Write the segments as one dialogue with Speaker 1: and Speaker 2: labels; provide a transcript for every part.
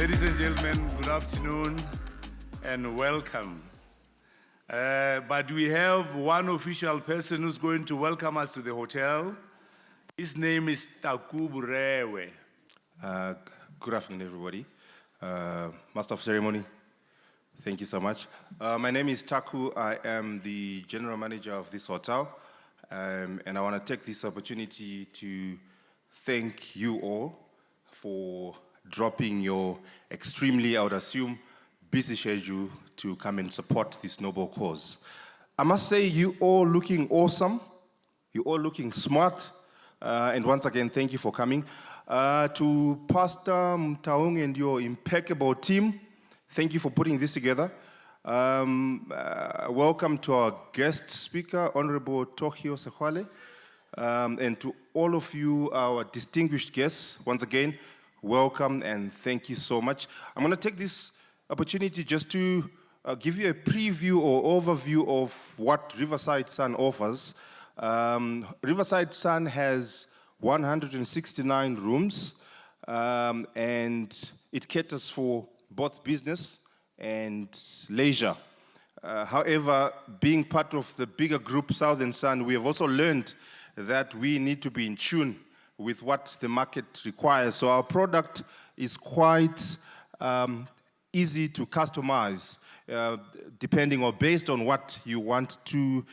Speaker 1: Ladies and gentlemen, good afternoon and welcome. But we have one official person who's going to welcome us to the hotel. His name is Taku Burewe.
Speaker 2: Good afternoon, everybody. Master of Ceremony, thank you so much. My name is Taku. I am the general manager of this hotel. And I want to take this opportunity to thank you all for dropping your extremely, I would assume, busy schedule to come and support this noble cause. I must say, you all looking awesome. You all looking smart. And once again, thank you for coming. To Pastor Motaung and your impeccable team, thank you for putting this together. Welcome to our guest speaker, Honorable Tohio Sekhwale. And to all of you, our distinguished guests, once again, welcome and thank you so much. I'm going to take this opportunity just to give you a preview or overview of what Riverside Sun offers. Riverside Sun has 169 rooms, and it caters for both business and leisure. However, being part of the bigger group, Southern Sun, we have also learned that we need to be in tune with what the market requires. So our product is quite easy to customize, depending or based on what you want to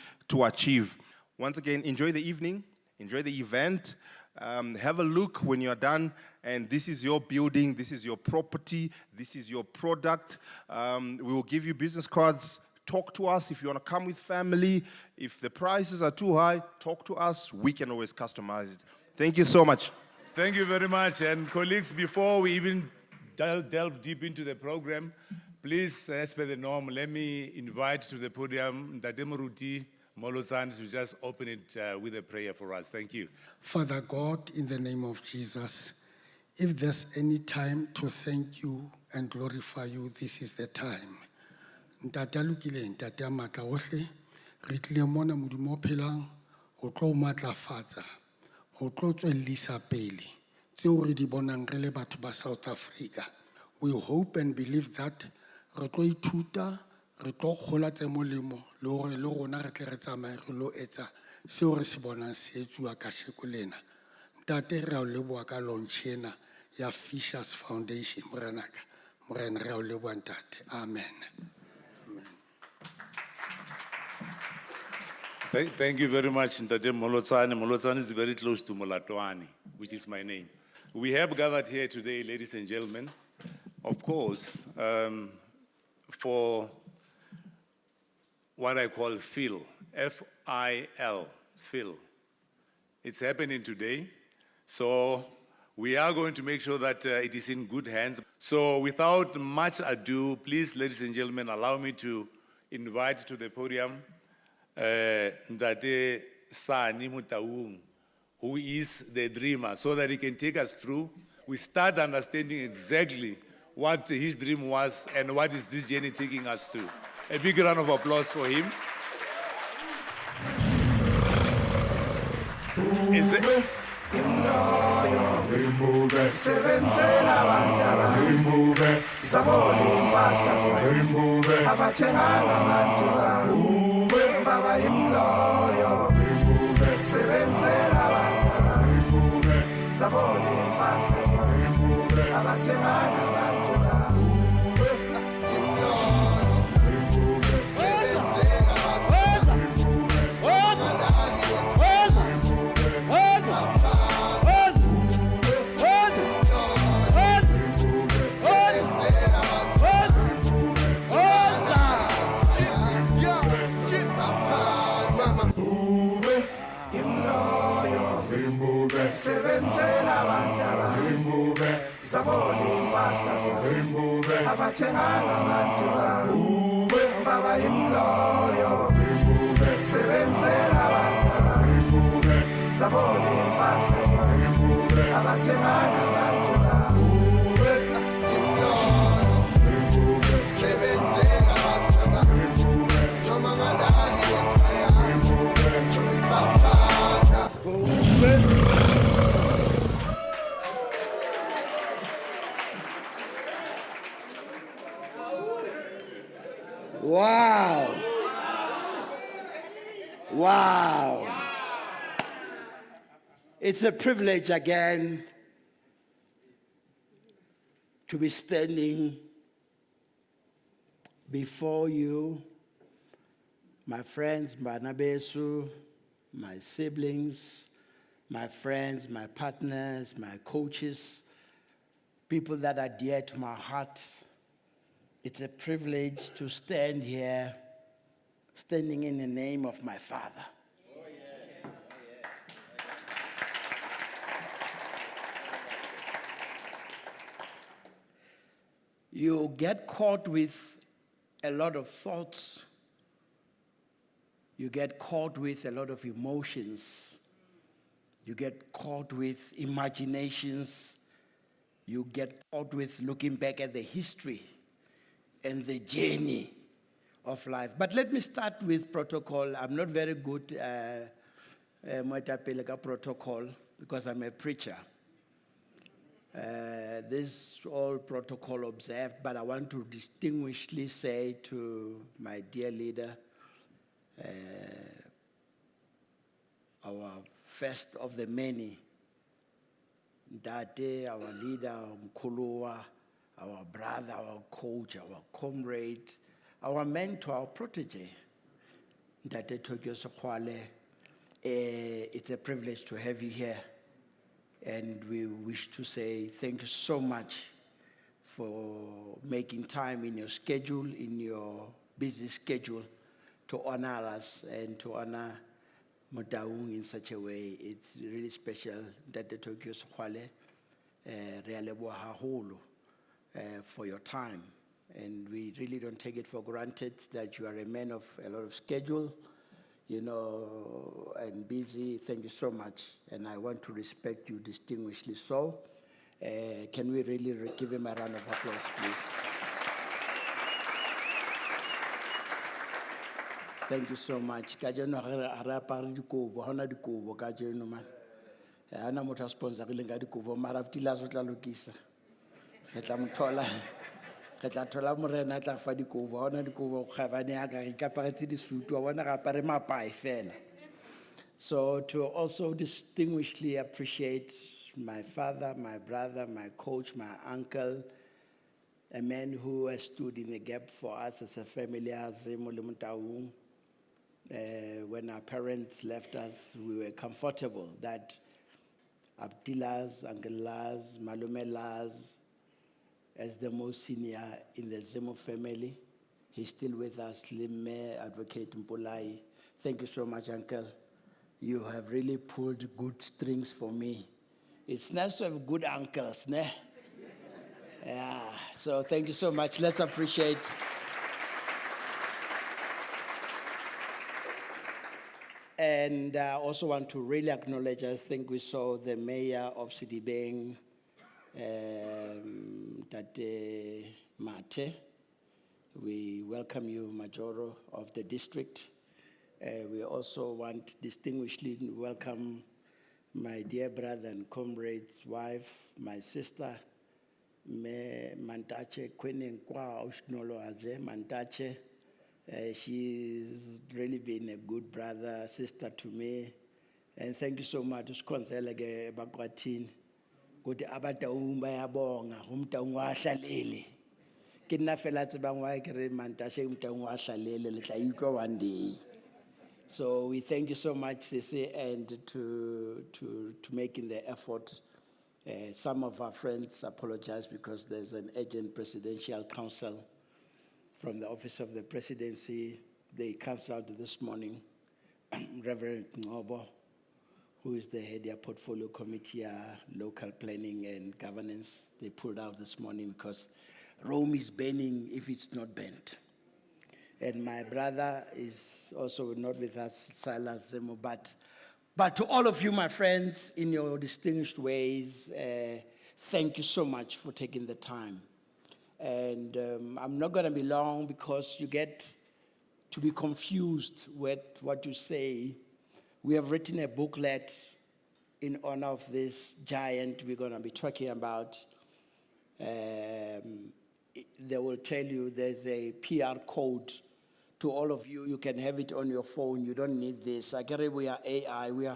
Speaker 2: achieve. Once again, enjoy the evening, enjoy the event. Have a look when you're done, and this is your building, this is your property, this is your product. We will give you business cards. Talk to us if you want to come with family. If the prices are too high, talk to us. We can always customize it. Thank you so much.
Speaker 1: Thank you very much. And colleagues, before we even delve deep into the program, please, as per the norm, let me invite to the podium Ntate Moruti Molosane to just open it with a prayer for us. Thank you.
Speaker 3: Father God, in the name of Jesus, if there's any time to thank you and glorify you, this is the time. Ntate Lukile, Ntate Amaka ohle, re tlile mona Modimo o phelang ho tlo matlafatsa, ho tlo tswellisa pele tseo re di bonang re le batho ba South Africa. We hope and believe that re tlo ithuta, re tlo gola tse molemo le hore le rona re tle re tsamaye re lo etsa seo re se bonang se etsuwa ka sheko lena. Ntate re a o leboha ka launch ena ya Fishers Foundation morenaka. Morena re a o leboha ntate. Amen.
Speaker 1: Thank you very much, Ntate Molosane. Molosane is very close to Molatwani, which is my name. We have gathered here today, ladies and gentlemen, of course, for what I call FIL, F-I-L, FIL. It's happening today. So we are going to make sure that it is in good hands. So without much ado, please, ladies and gentlemen, allow me to invite to the podium Ntate Dan Motaung, who is the dreamer, so that he can take us through. We start understanding exactly what his dream was and what is this journey taking us to. A big round of applause for him. Is there...
Speaker 4: It's a privilege again to be standing before you, my friends, Banabesu, my siblings, my friends, my partners, my coaches, people that are dear to my heart. It's a privilege to stand here, standing in the name of my Father. You get caught with a lot of thoughts. You get caught with a lot of emotions. You get caught with imaginations. You get caught with looking back at the history and the journey of life. But let me start with protocol. I'm not very good at protocol because I'm a preacher. This all protocol observed, but I want to distinguishedly say to my dear leader, our first of the many, Dade, our leader, Mkulua, our brother, our coach, our comrade, our mentor, our protege, Dade Tokyo Sokwale. It's a privilege to have you here. And we wish to say thank you so much for making time in your schedule, in your busy schedule, to honor us and to honor Motaung in such a way. It's really special that the Tokyo Sokwale for your time. And we really don't take it for granted that you are a man of a lot of schedule, you know, and busy. Thank you so much. And I want to respect you distinguishedly so. Can we really give him a round of applause, please? Thank you so much. Kajeno hara parli dikobo, hona dikobo kajeno man. Ana motho sponsor le nga dikobo mara ftila zo tla lokisa. Ke tla mothola. Ke tla thola morena tla fa dikobo, hona dikobo kgabane ya ka ikaparetse disutu wa bona ga apare mapai fela. So to also distinguishedly appreciate my father, my brother, my coach, my uncle, a man who has stood in the gap for us as a family, as Motaung. When our parents left us, we were comfortable that Abdilas, Uncle Laz, Malume Laz, as the most senior in the Zemo family, he's still with us, Limme, Advocate Mpolai. Thank you so much, Uncle. You have really pulled good strings for me. It's nice to have good uncles, ne? Yeah, so thank you so much. Let's appreciate. And I also want to really acknowledge, I think we saw the mayor of Sidibeng, Tate Mate. We welcome you, Majoro of the district. We also want distinguishedly to welcome my dear brother and comrade's wife, my sister, Me Mantache Kwening Kwa Ushnolo Aze Mantache. She's really been a good brother, sister to me. And thank you so much. Usikhonzeleke bakwathini. Kuti abataung bayabonga, umtaung wa hlalele. Ke nna fela tsebang wa ke re Mantashe umtaung wa hlalele le tla utlwa one day. So we thank you so much, Sisi, and to making the effort. Some of our friends apologize because there's an urgent presidential council from the Office of the Presidency. They cancelled this morning. Reverend Ngobo, who is the head of their portfolio committee, local planning and governance, they pulled out this morning because Rome is burning if it's not burnt. And my brother is also not with us, Silas Zemo, but to all of you, my friends, in your distinguished ways, thank you so much for taking the time. And I'm not going to be long because you get to be confused with what you say. We have written a booklet in honor of this giant we're going to be talking about. They will tell you there's a PR code to all of you. You can have it on your phone. You don't need this. I get it. We are AI.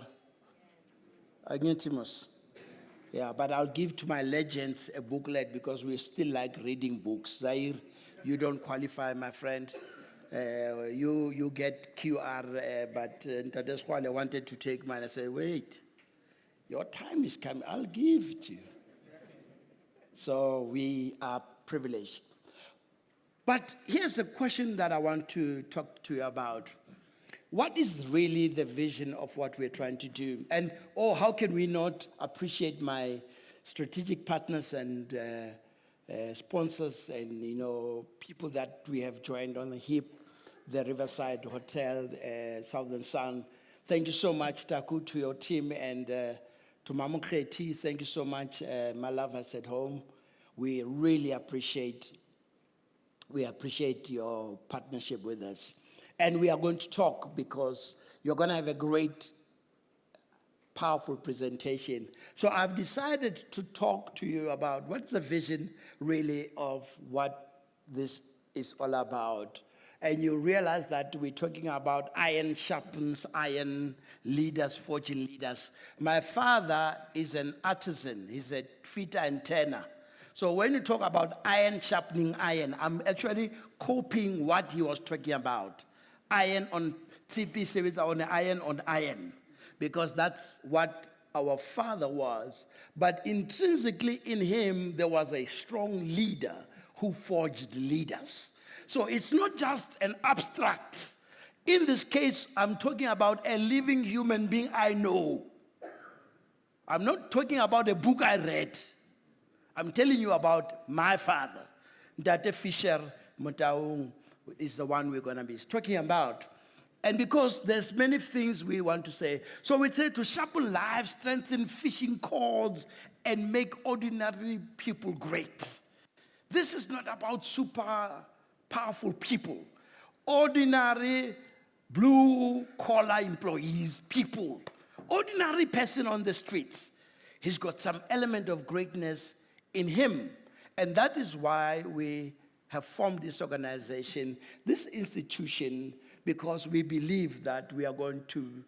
Speaker 4: Agnetimus. Yeah, but I'll give to my legends a booklet because we still like reading books. Zaire, you don't qualify, my friend. You get QR, but Ntadeswale wanted to take mine. I said, wait, your time is coming. I'll give it to you. So we are privileged. But here's a question that I want to talk to you about. What is really the vision of what we're trying to do? And, how can we not appreciate my strategic partners and sponsors and, people that we have joined on the hip, the Riverside Hotel, Southern Sun. Thank you so much, Taku, to your team, and to Mamu Kreti, thank you so much, my lovers at home. We really appreciate your partnership with us. And we are going to talk because you're going to have a great, powerful presentation. So I've decided to talk to you about what's the vision really of what this is all about. And you realize that we're talking about iron sharpens iron, leaders forging leaders. My father is an artisan. He's a fitter and turner. So when you talk about iron sharpening iron, I'm actually copying what he was talking about. Iron on TP series on iron, because that's what our father was. But intrinsically in him, there was a strong leader who forged leaders. So it's not just an abstract. In this case, I'm talking about a living human being I know. I'm not talking about a book I read. I'm telling you about my father. Dan Motaung is the one we're going to be talking about. And because there's many things we want to say. So we say to sharpen lives, strengthen fishing cords, and make ordinary people great. This is not about super powerful people. Ordinary blue-collar employees, people. Ordinary person on the streets. He's got some element of greatness in him. And that is why we have formed this organization, this institution, because we believe that we are going to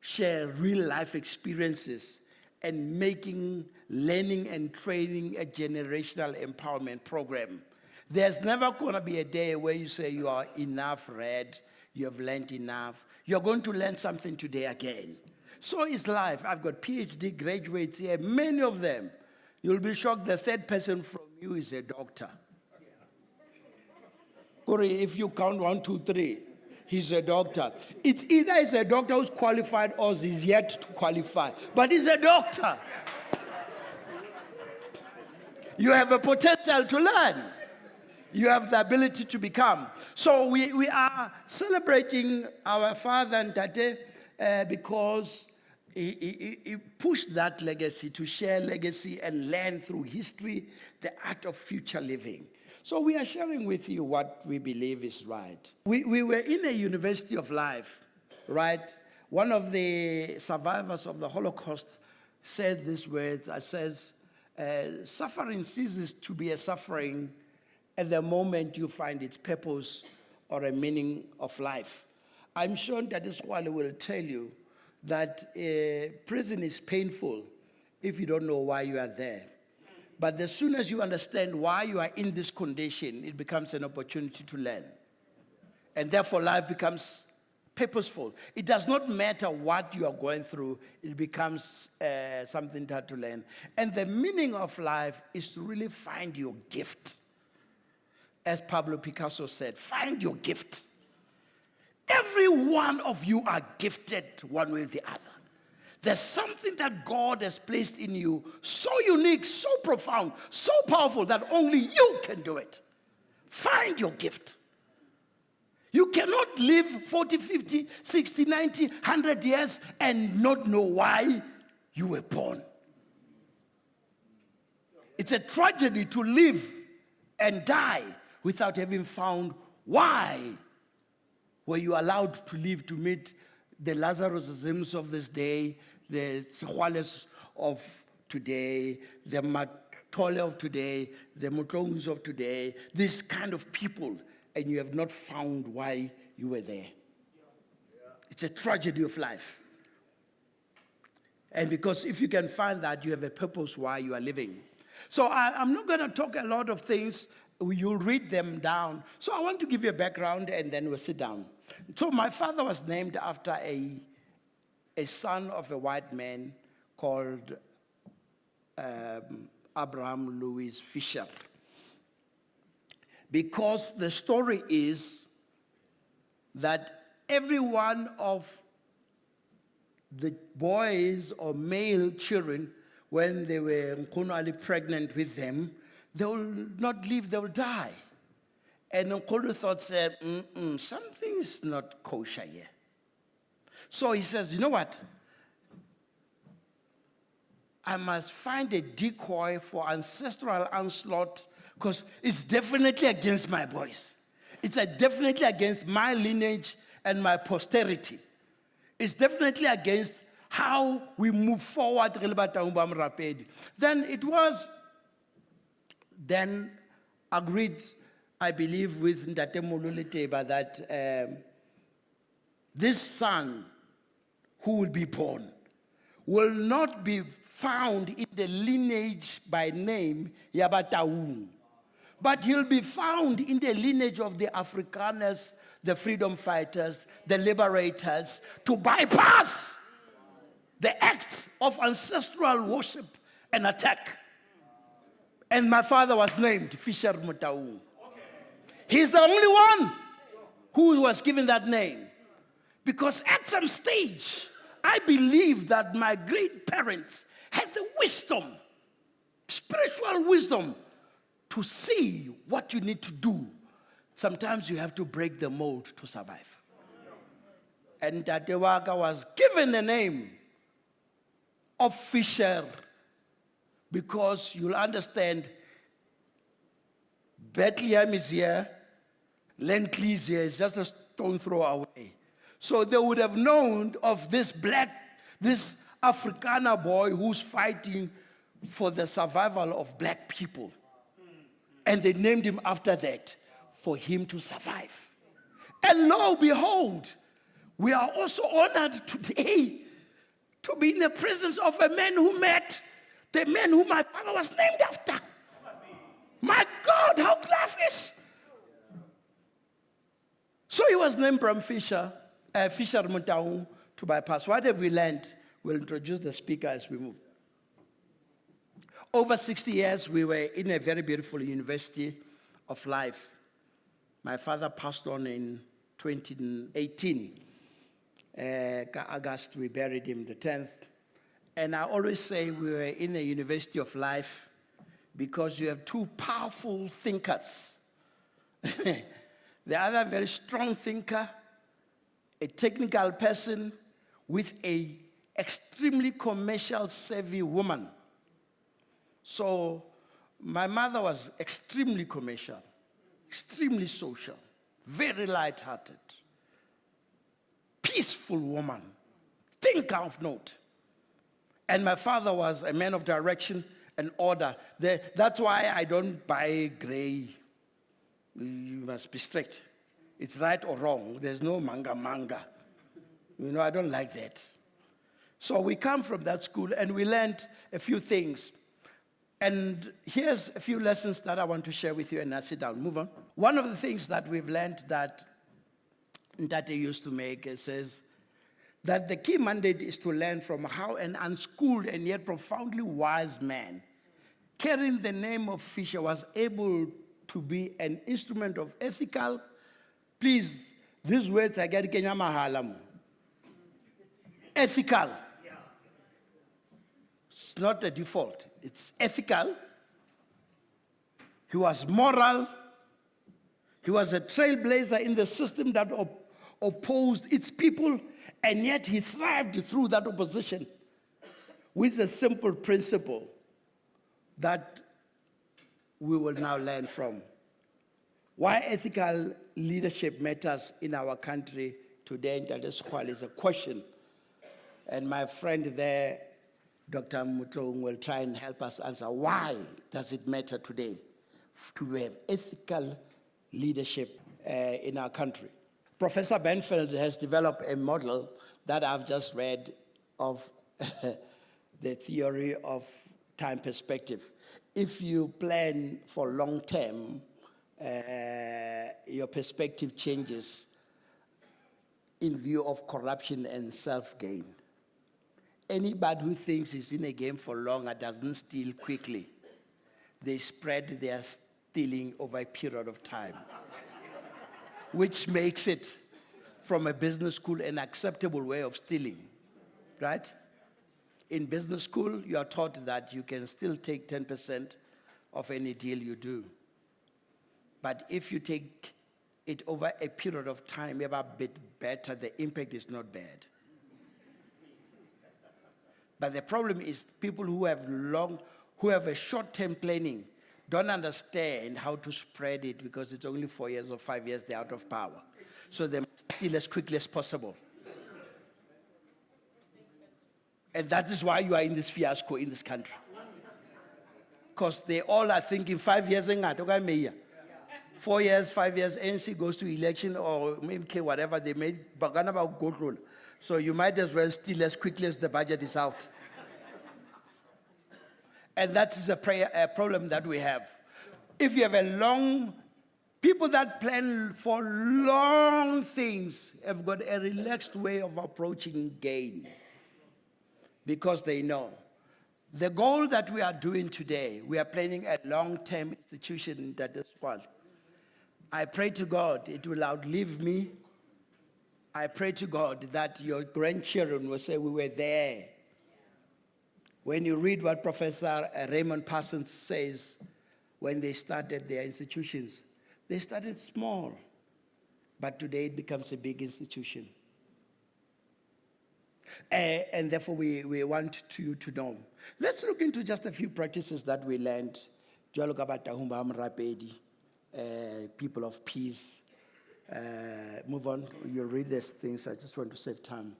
Speaker 4: share real life experiences and making learning and training a generational empowerment program. There's never going to be a day where you say you are enough read, you have learned enough. You're going to learn something today again. So is life. I've got PhD graduates here, many of them. You'll be shocked the third person from you is a doctor. Corey, if you count 1, 2, 3, he's a doctor. It's either he's a doctor who's qualified or he's yet to qualify. But he's a doctor. You have a potential to learn. You have the ability to become. So we are celebrating our father and Tate because he pushed that legacy to share legacy and learn through history the art of future living. So we are sharing with you what we believe is right. We were in a university of life, right? One of the survivors of the Holocaust said these words. I says, suffering ceases to be a suffering at the moment you find its purpose or a meaning of life. I'm sure that this Wale will tell you that prison is painful if you don't know why you are there. But as soon as you understand why you are in this condition, it becomes an opportunity to learn. And therefore, life becomes purposeful. It does not matter what you are going through, it becomes something to learn. And the meaning of life is to really find your gift. As Pablo Picasso said, find your gift. Every one of you are gifted one way or the other. There's something that God has placed in you so unique, so profound, so powerful that only you can do it. Find your gift. You cannot live 40, 50, 60, 90, 100 years and not know why you were born. It's a tragedy to live and die without having found why were you allowed to live to meet the Lazarusisms of this day, the Sekhuales of today, the Matole of today, the Motaungs of today, this kind of people, and you have not found why you were there. It's a tragedy of life. And because if you can find that, you have a purpose why you are living. So I'm not going to talk a lot of things. You'll read them down. So I want to give you a background and then we'll sit down. So my father was named after a son of a white man called Abraham Louis Fisher. Because the story is that every one of the boys or male children, when they were Nkono pregnant with them, they will not live, they will die. And Nkono thought, said, something's not kosher here. So he says, you know what? I must find a decoy for ancestral onslaught because it's definitely against my boys. It's definitely against my lineage and my posterity. It's definitely against how we move forward. Then it was then agreed, I believe, with Ndate Molole Teba that this son who will be born will not be found in the lineage by name Yabataung, but he'll be found in the lineage of the Afrikaners, the freedom fighters, the liberators, to bypass the acts of ancestral worship and attack. And my father was named Fisher Motaung. He's the only one who was given that name. Because at some stage, I believe that my great parents had the wisdom, spiritual wisdom, to see what you need to do. Sometimes you have to break the mold to survive. And Tatewaka was given the name of Fisher because you'll understand Bethlehem is here, Lentley is here, it's just a stone throw away. So they would have known of this Afrikaner boy who's fighting for the survival of black people. And they named him after that, for him to survive. And lo, behold, we are also honored today to be in the presence of a man who met the man who my father was named after. My God, how glorious! So he was named Bram Fisher, Fisher Motaung, to bypass. What have we learned? We'll introduce the speaker as we move. Over 60 years, we were in a very beautiful university of life. My father passed on in 2018. August, we buried him the 10th. And I always say we were in a university of life because you have two powerful thinkers. The other very strong thinker, a technical person with a extremely commercial savvy woman. So my mother was extremely commercial, extremely social, very light-hearted, peaceful woman, thinker of note. And my father was a man of direction and order. That's why I don't buy gray. You must be strict. It's right or wrong. There's no manga. You know, I don't like that. So we come from that school and we learned a few things. And here's a few lessons that I want to share with you, and now sit down, move on. One of the things that we've learned that Ntate used to make, it says that the key mandate is to learn from how an unschooled and yet profoundly wise man, carrying the name of Fisher, was able to be an instrument of ethical, please, these words I get Kenya Mahalamu. Ethical. It's not a default. It's ethical. He was moral. He was a trailblazer in the system that opposed its people, and yet he thrived through that opposition with a simple principle that we will now learn from. Why ethical leadership matters in our country today in Tadesqual is a question. And my friend there, Dr. Motaung, will try and help us answer why does it matter today to have ethical leadership in our country. Professor Benfeld has developed a model that I've just read of the theory of time perspective. If you plan for long term, your perspective changes in view of corruption and self-gain. Anybody who thinks he's in a game for longer doesn't steal quickly. They spread their stealing over a period of time, which makes it, from a business school, an acceptable way of stealing, right? In business school, you are taught that you can still take 10% of any deal you do. But if you take it over a period of time, a bit better, the impact is not bad. But the problem is people who have a short-term planning don't understand how to spread it, because it's only 4 years or 5 years they're out of power. So they must steal as quickly as possible. And that is why you are in this fiasco in this country. Because they all are thinking 5 years and 4 years, 5 years, ANC goes to election, or MK, whatever, they made bagana about gold roll. So you might as well steal as quickly as the budget is out. And that is a problem that we have. If you have people that plan for long things have got a relaxed way of approaching gain, because they know. The goal that we are doing today, we are planning a long-term institution that is one. I pray to God it will outlive me. I pray to God that your grandchildren will say we were there. When you read what Professor Raymond Parsons says, when they started their institutions, they started small, but today it becomes a big institution. And therefore, we want you to know. Let's look into just a few practices that we learned. People of peace. Move on. You'll read these things. I just want to save time.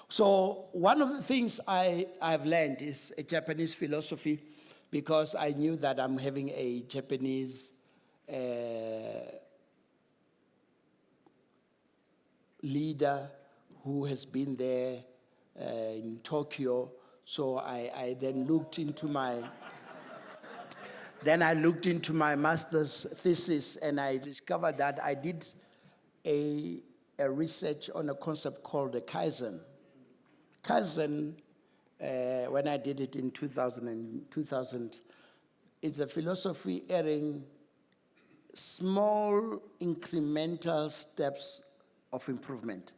Speaker 4: So one of the things I've learned is a Japanese philosophy, because I knew that I'm having a Japanese leader who has been there in Tokyo. So I then looked into my master's thesis, and I discovered that I did a research on a concept called the Kaizen. Kaizen, when I did it in 2000, it's a philosophy adding small incremental steps of improvement.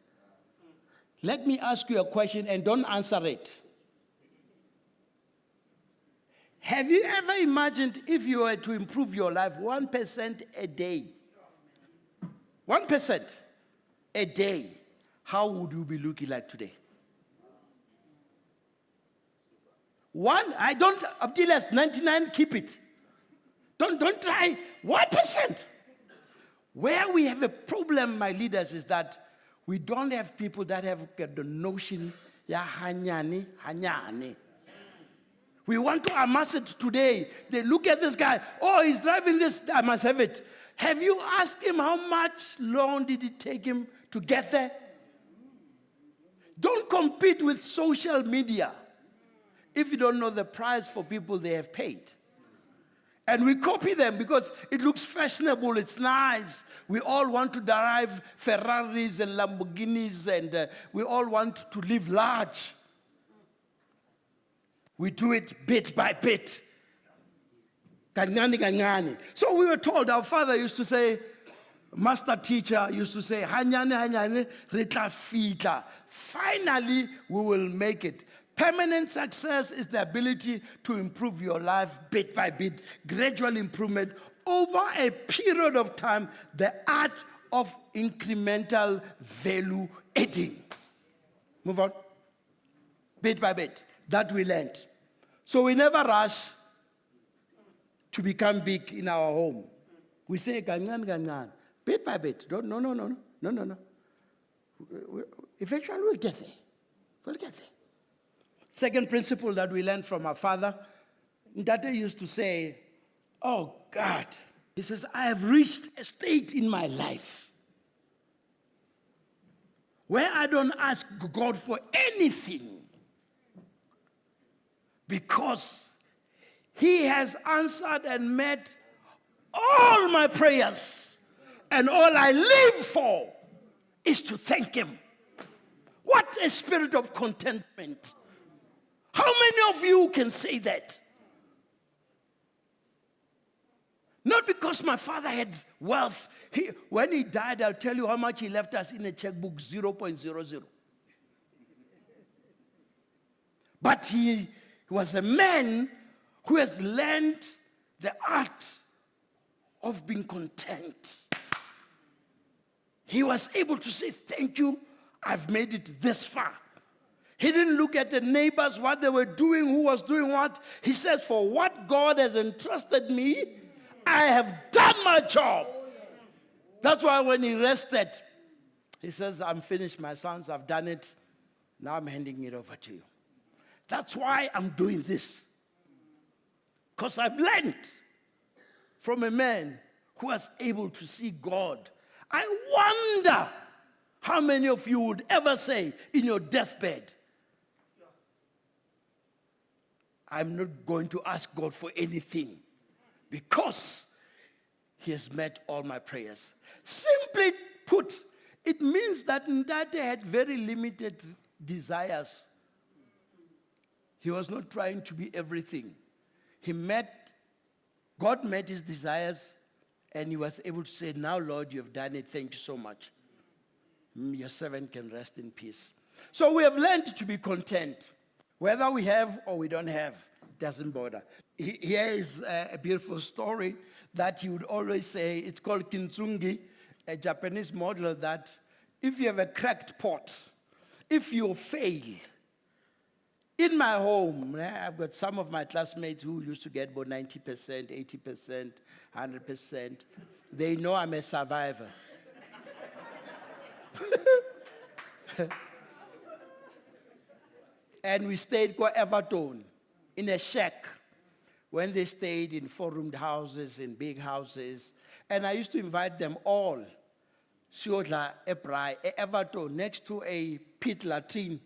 Speaker 4: Let me ask you a question, and don't answer it. Have you ever imagined if you were to improve your life 1% a day? 1% a day, how would you be looking like today? Up till 99, keep it. Don't try 1%. Where we have a problem, my leaders, is that we don't have people that have got the notion, ya hanyani. We want to amass it today. They look at this guy, oh, he's driving this, I must have it. Have you asked him how much long did it take him to get there? Don't compete with social media if you don't know the price for people they have paid. And we copy them because it looks fashionable, it's nice. We all want to drive Ferraris and Lamborghinis, and we all want to live large. We do it bit by bit. Kanyani, kanyani. So we were told, our father used to say, master teacher used to say, hanyani, hanyani, ritla fita. Finally, we will make it. Permanent success is the ability to improve your life bit by bit, gradual improvement over a period of time, the art of incremental value adding. Move on. Bit by bit. That we learned. So we never rush to become big in our home. We say, ganyan, ganyan, bit by bit. No. Eventually we'll get there. We'll get there. Second principle that we learned from our father, Ndate used to say, oh God, he says, I have reached a state in my life where I don't ask God for anything. because he has answered and met all my prayers. And all I live for is to thank him. What a spirit of contentment. How many of you can say that? Not because my father had wealth. When he died, I'll tell you how much he left us in a checkbook, 0.00. But he was a man who has learned the art of being content. He was able to say, thank you, I've made it this far. He didn't look at the neighbors, what they were doing, who was doing what. He says, for what God has entrusted me, I have done my job. That's why when he rested, he says, I'm finished, my sons, I've done it. Now I'm handing it over to you. That's why I'm doing this. Because I've learned from a man who was able to see God. I wonder how many of you would ever say in your deathbed, I'm not going to ask God for anything because he has met all my prayers. Simply put, it means that Ndate had very limited desires. He was not trying to be everything. God met his desires, and he was able to say, now, Lord, you have done it. Thank you so much. Your servant can rest in peace. So we have learned to be content. Whether we have or we don't have, doesn't bother. Here is a beautiful story that he would always say. It's called kintsungi, a Japanese model that if you have a cracked pot, if you fail, in my home, I've got some of my classmates who used to get about 90%, 80%, 100%. They know I'm a survivor. And we stayed at Everton in a shack when they stayed in 4-roomed houses, in big houses. And I used to invite them all. Siodla Ebrai, Everton, next to a pit latrine.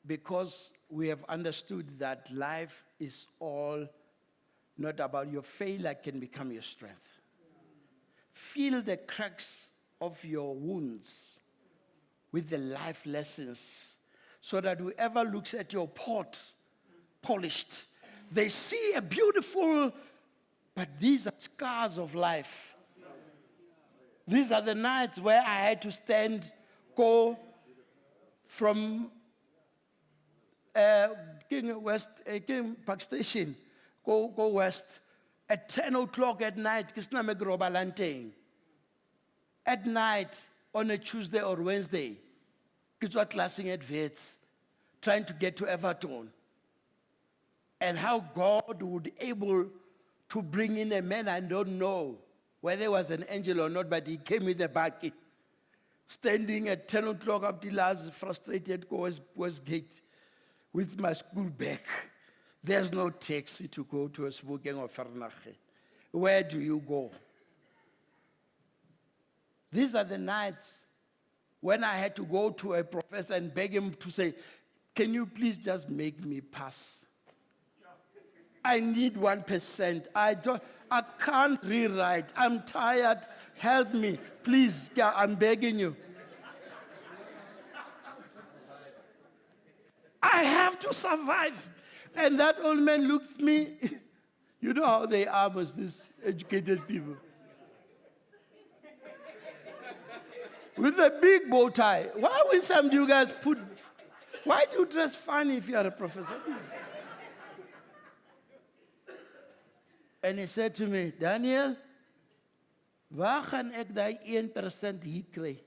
Speaker 4: Because we have understood that life is all not about your failure can become your strength. Feel the cracks of your wounds with the life lessons so that whoever looks at your pot, polished, they see a beautiful, but these are scars of life. These are the nights where I had to go from King Park Station, go west at 10 o'clock at night. At night on a Tuesday or Wednesday, kids were classing at Wits, trying to get to Everton. And how God would able to bring in a man, I don't know whether he was an angel or not, but he came with a bucket, standing at 10 o'clock up the last frustrated West Gate with my school bag. There's no taxi to go to a smoking or Fernache. Where do you go? These are the nights when I had to go to a professor and beg him to say, can you please just make me pass? I need 1%. I can't rewrite. I'm tired. Help me. Please, I'm begging you. I have to survive. And that old man looks at me. You know how they are with these educated people. With a big bow tie. Why will some of you guys why do you dress funny if you are a professor? And he said to me, Daniel, waar gaan ek die 1% hier kry?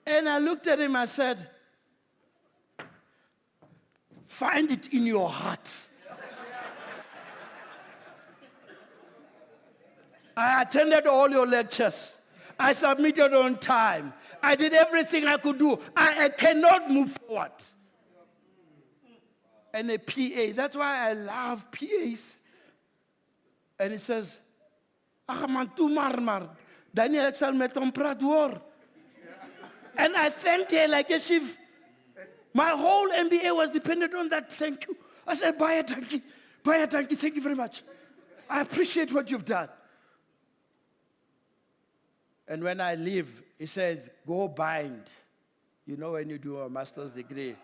Speaker 4: And I looked at him, I said, find it in your heart. I attended all your lectures. I submitted on time. I did everything I could do. I cannot move forward. And a PA, that's why I love PAs. And he says, ach man, toe maar. Daniel, ek sal met hom praat hoor. And I thanked her like as if my whole MBA was dependent on that thank you. I said, Baya Tanki, thank you very much. I appreciate what you've done. And when I leave, he says, go bind. You know when you do a master's degree,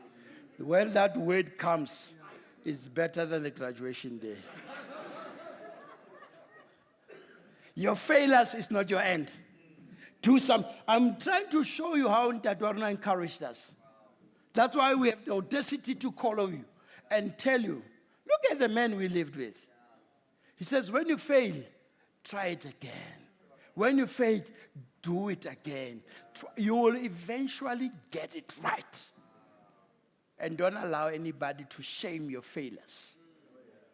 Speaker 4: when that word comes, it's better than the graduation day. Your failures is not your end. Do some. I'm trying to show you how Ntadwarna encouraged us. That's why we have the audacity to call you and tell you, look at the man we lived with. He says, when you fail, try it again. When you fail, do it again. You will eventually get it right. And don't allow anybody to shame your failures.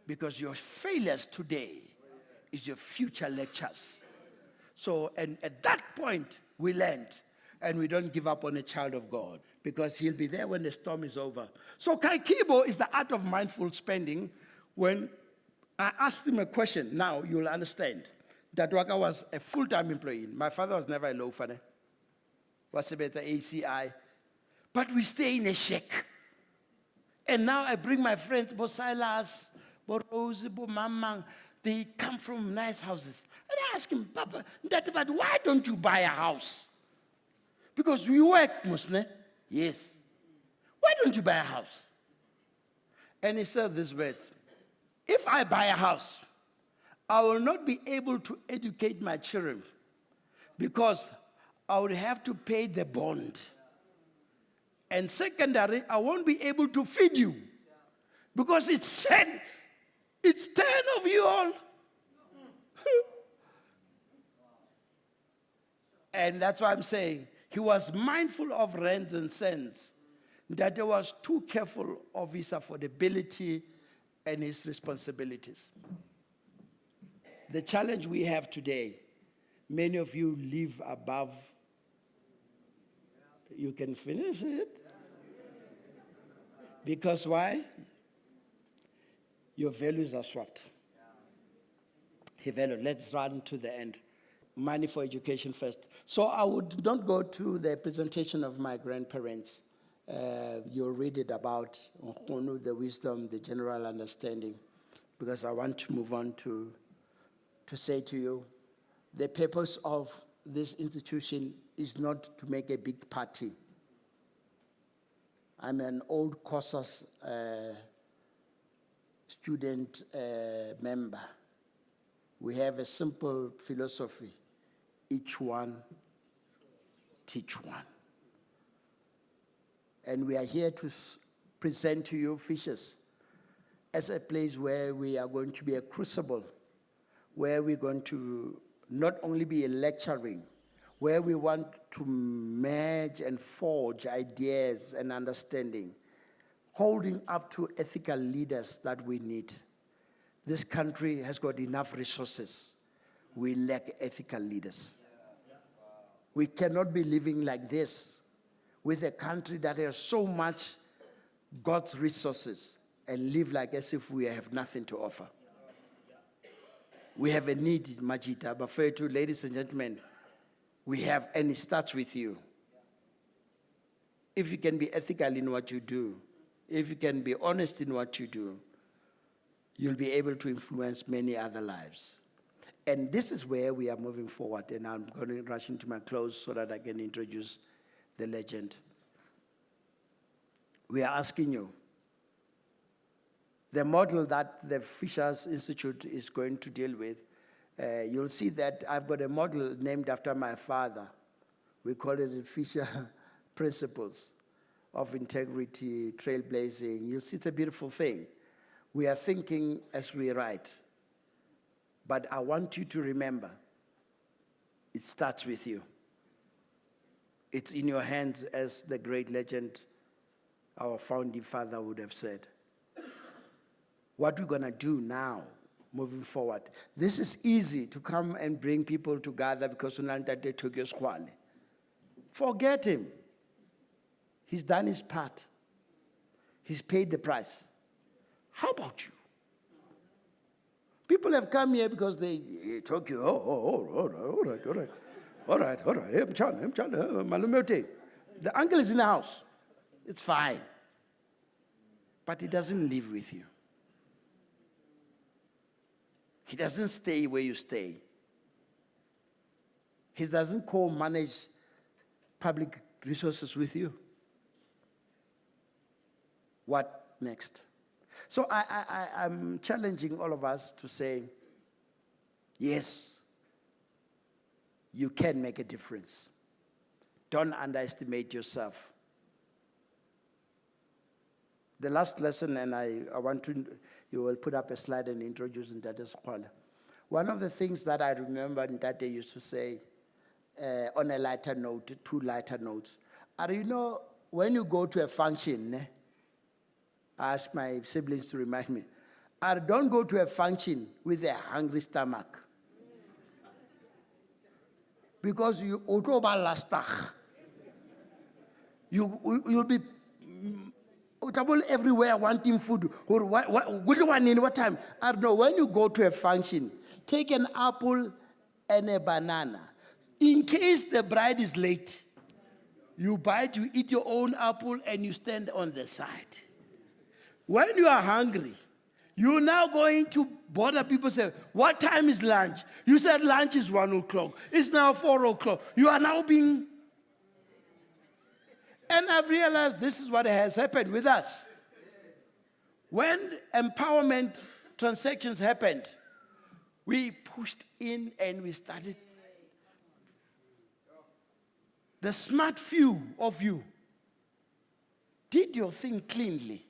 Speaker 4: Because your failures today is your future lectures. So, and at that point, we learned, and we don't give up on a child of God, because he'll be there when the storm is over. So Kaikibo is the art of mindful spending. When I asked him a question, now you'll understand, that Waka was a full-time employee. My father was never a loafer. Was a better ACI. But we stay in a shack. And now I bring my friends, Bo Silas, Bo Rose, Bo Mamang. They come from nice houses. And I ask him, Papa, but why don't you buy a house? Because we work, Musne. Yes. Why don't you buy a house? And he said these words, if I buy a house, I will not be able to educate my children because I would have to pay the bond. And secondary, I won't be able to feed you because it's 10 of you all. And that's why I'm saying he was mindful of rents and cents, that he was too careful of his affordability and his responsibilities. The challenge we have today, many of you live above. You can finish it. Because why? Your values are swapped. Let's run to the end. Money for education first. So I would not go to the presentation of my grandparents. You'll read it about the wisdom, the general understanding, because I want to move on to say to you, the purpose of this institution is not to make a big party. I'm an old COSAS student member. We have a simple philosophy: each one, teach one. And we are here to present to you Fishers as a place where we are going to be a crucible, where we're going to not only be lecturing, where we want to merge and forge ideas and understanding, holding up to ethical leaders that we need. This country has got enough resources. We lack ethical leaders. We cannot be living like this with a country that has so much God's resources and live like as if we have nothing to offer. We have a need, Majita, but for you, ladies and gentlemen, we have, and it starts with you. If you can be ethical in what you do, if you can be honest in what you do, you'll be able to influence many other lives. And this is where we are moving forward, and I'm going to rush into my close so that I can introduce the legend. We are asking you, the model that the Fishers Institute is going to deal with, you'll see that I've got a model named after my father. We call it the Fisher Principles of Integrity, Trailblazing. You'll see it's a beautiful thing. We are thinking as we write. But I want you to remember, it starts with you. It's in your hands, as the great legend, our founding father, would have said. What we're going to do now, moving forward, this is easy to come and bring people together because Unantate took your squally. Forget him. He's done his part. He's paid the price. How about you? People have come here because they took you, all right. The uncle is in the house. It's fine. But he doesn't live with you. He doesn't stay where you stay. He doesn't co-manage public resources with you. What next? So I'm challenging all of us to say, yes, you can make a difference. Don't underestimate yourself. The last lesson, and I want to, you will put up a slide and introduce Ntate Sekwala. One of the things that I remember Ntate used to say on a lighter note, 2 lighter notes, are you know, when you go to a function, I ask my siblings to remind me, don't go to a function with a hungry stomach. Because you you'll be everywhere wanting food. Or what time? I don't know. When you go to a function, take an apple and a banana. In case the bride is late, you bite, you eat your own apple, and you stand on the side. When you are hungry, you're now going to bother people, say, what time is lunch? You said lunch is 1 o'clock. It's now 4 o'clock. You are now being... And I've realized this is what has happened with us. When empowerment transactions happened, we pushed in and we started. The smart few of you did your thing cleanly.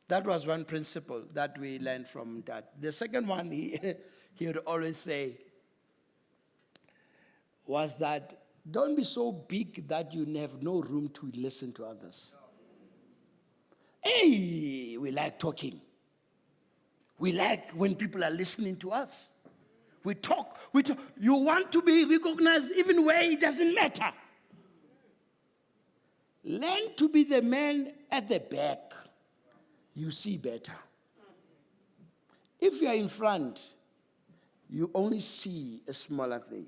Speaker 4: That was one principle that we learned from that. The second one he would always say was that don't be so big that you have no room to listen to others. Hey, we like talking. We like when people are listening to us. We talk. You want to be recognized even where it doesn't matter. Learn to be the man at the back. You see better. If you are in front, you only see a smaller thing.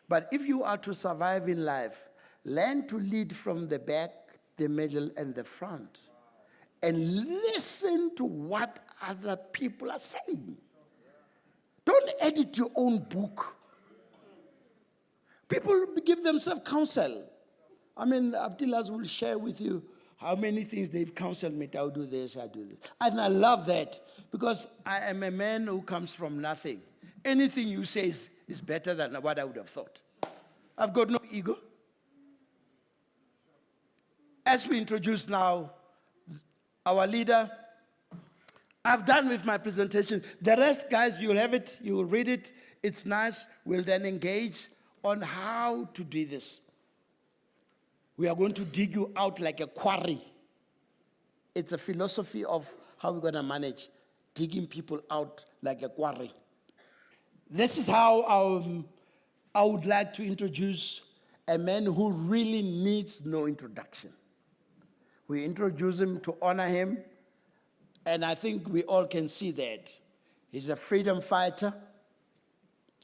Speaker 4: But if you are to survive in life, learn to lead from the back, the middle, and the front. And listen to what other people are saying. Don't edit your own book. People give themselves counsel. I mean, Abdillah will share with you how many things they've counseled me. I'll do this, I'll do this. And I love that because I am a man who comes from nothing. Anything you say is better than what I would have thought. I've got no ego. As we introduce now our leader, I've done with my presentation. The rest, guys, you'll have it, you will read it. It's nice. We'll then engage on how to do this. We are going to dig you out like a quarry. It's a philosophy of how we're going to manage digging people out like a quarry. This is how I would like to introduce a man who really needs no introduction. We introduce him to honor him, and I think we all can see that. He's a freedom fighter.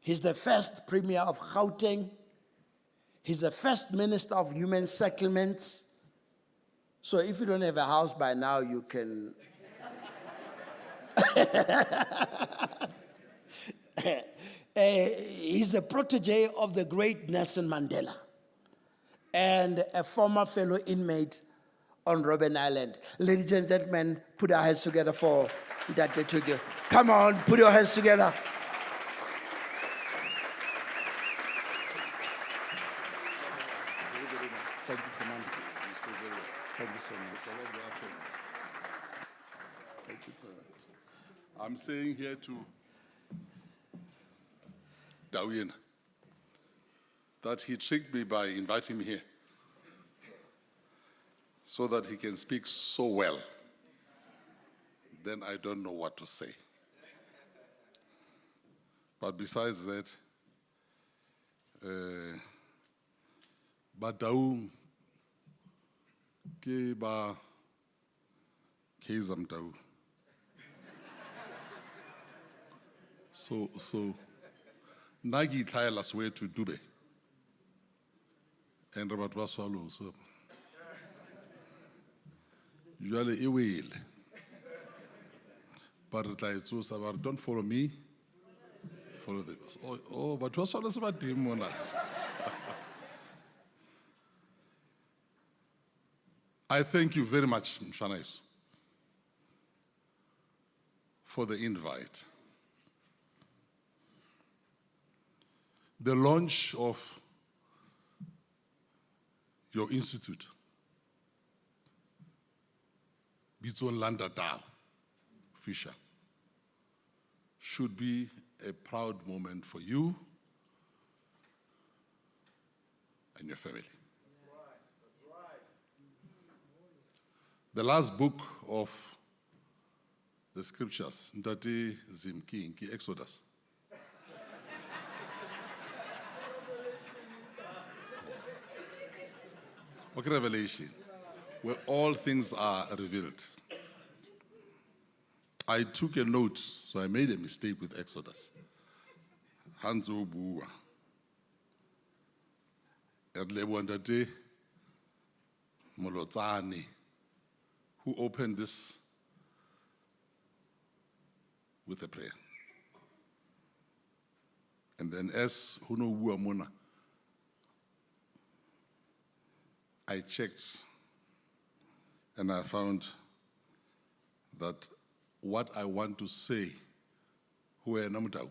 Speaker 4: He's the first premier of Gauteng. He's the first minister of human settlements. So if you don't have a house by now, you can... He's a protege of the great Nelson Mandela and a former fellow inmate on Robben Island. Ladies and gentlemen, put our hands together for Ntate Tuge. Come on, put your hands together. Thank you, Commander. Thank you so much.
Speaker 5: Thank you so much. I'm saying here to Dawien that he tricked me by inviting me here so that he can speak so well. Then I don't know what to say. But besides that, Badaung ke ba Kezam Dau. So Nagi Tyler swear to Dube. and Robert Baswalo. So, usually, it will. But it's also about, don't follow me, follow the. Oh, but what's all this about him? I thank you very much, Mshanais, for the invite. The launch of your institute, Bitson Landa Dao Fisher, should be a proud moment for you and your family. The last book of the scriptures, Ndati Zimki, Exodus. Okay, Revelation, where all things are revealed. I took a note, so I made a mistake with Exodus. Hanzo Bua. Erlebwandate Molotani, who opened this with a prayer. And then as Huno Mona, I checked and I found that what I want to say, Dan Motaung,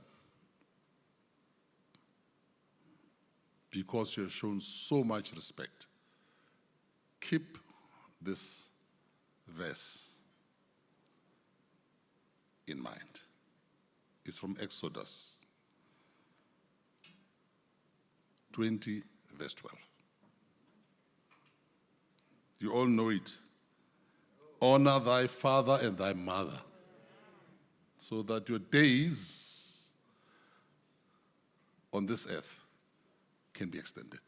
Speaker 5: because you have shown so much respect, keep this verse in mind. It's from Exodus 20, verse 12. You all know it. Honor thy father and thy mother, so that your days on this earth can be extended.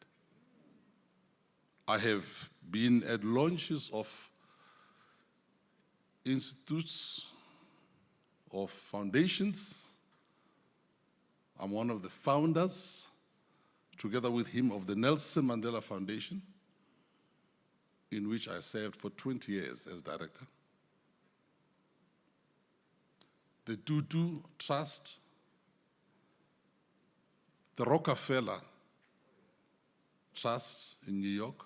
Speaker 5: I have been at launches of institutes, of foundations. I'm one of the founders, together with him, of the Nelson Mandela Foundation, in which I served for 20 years as director. The Tutu Trust, the Rockefeller Trust in New York,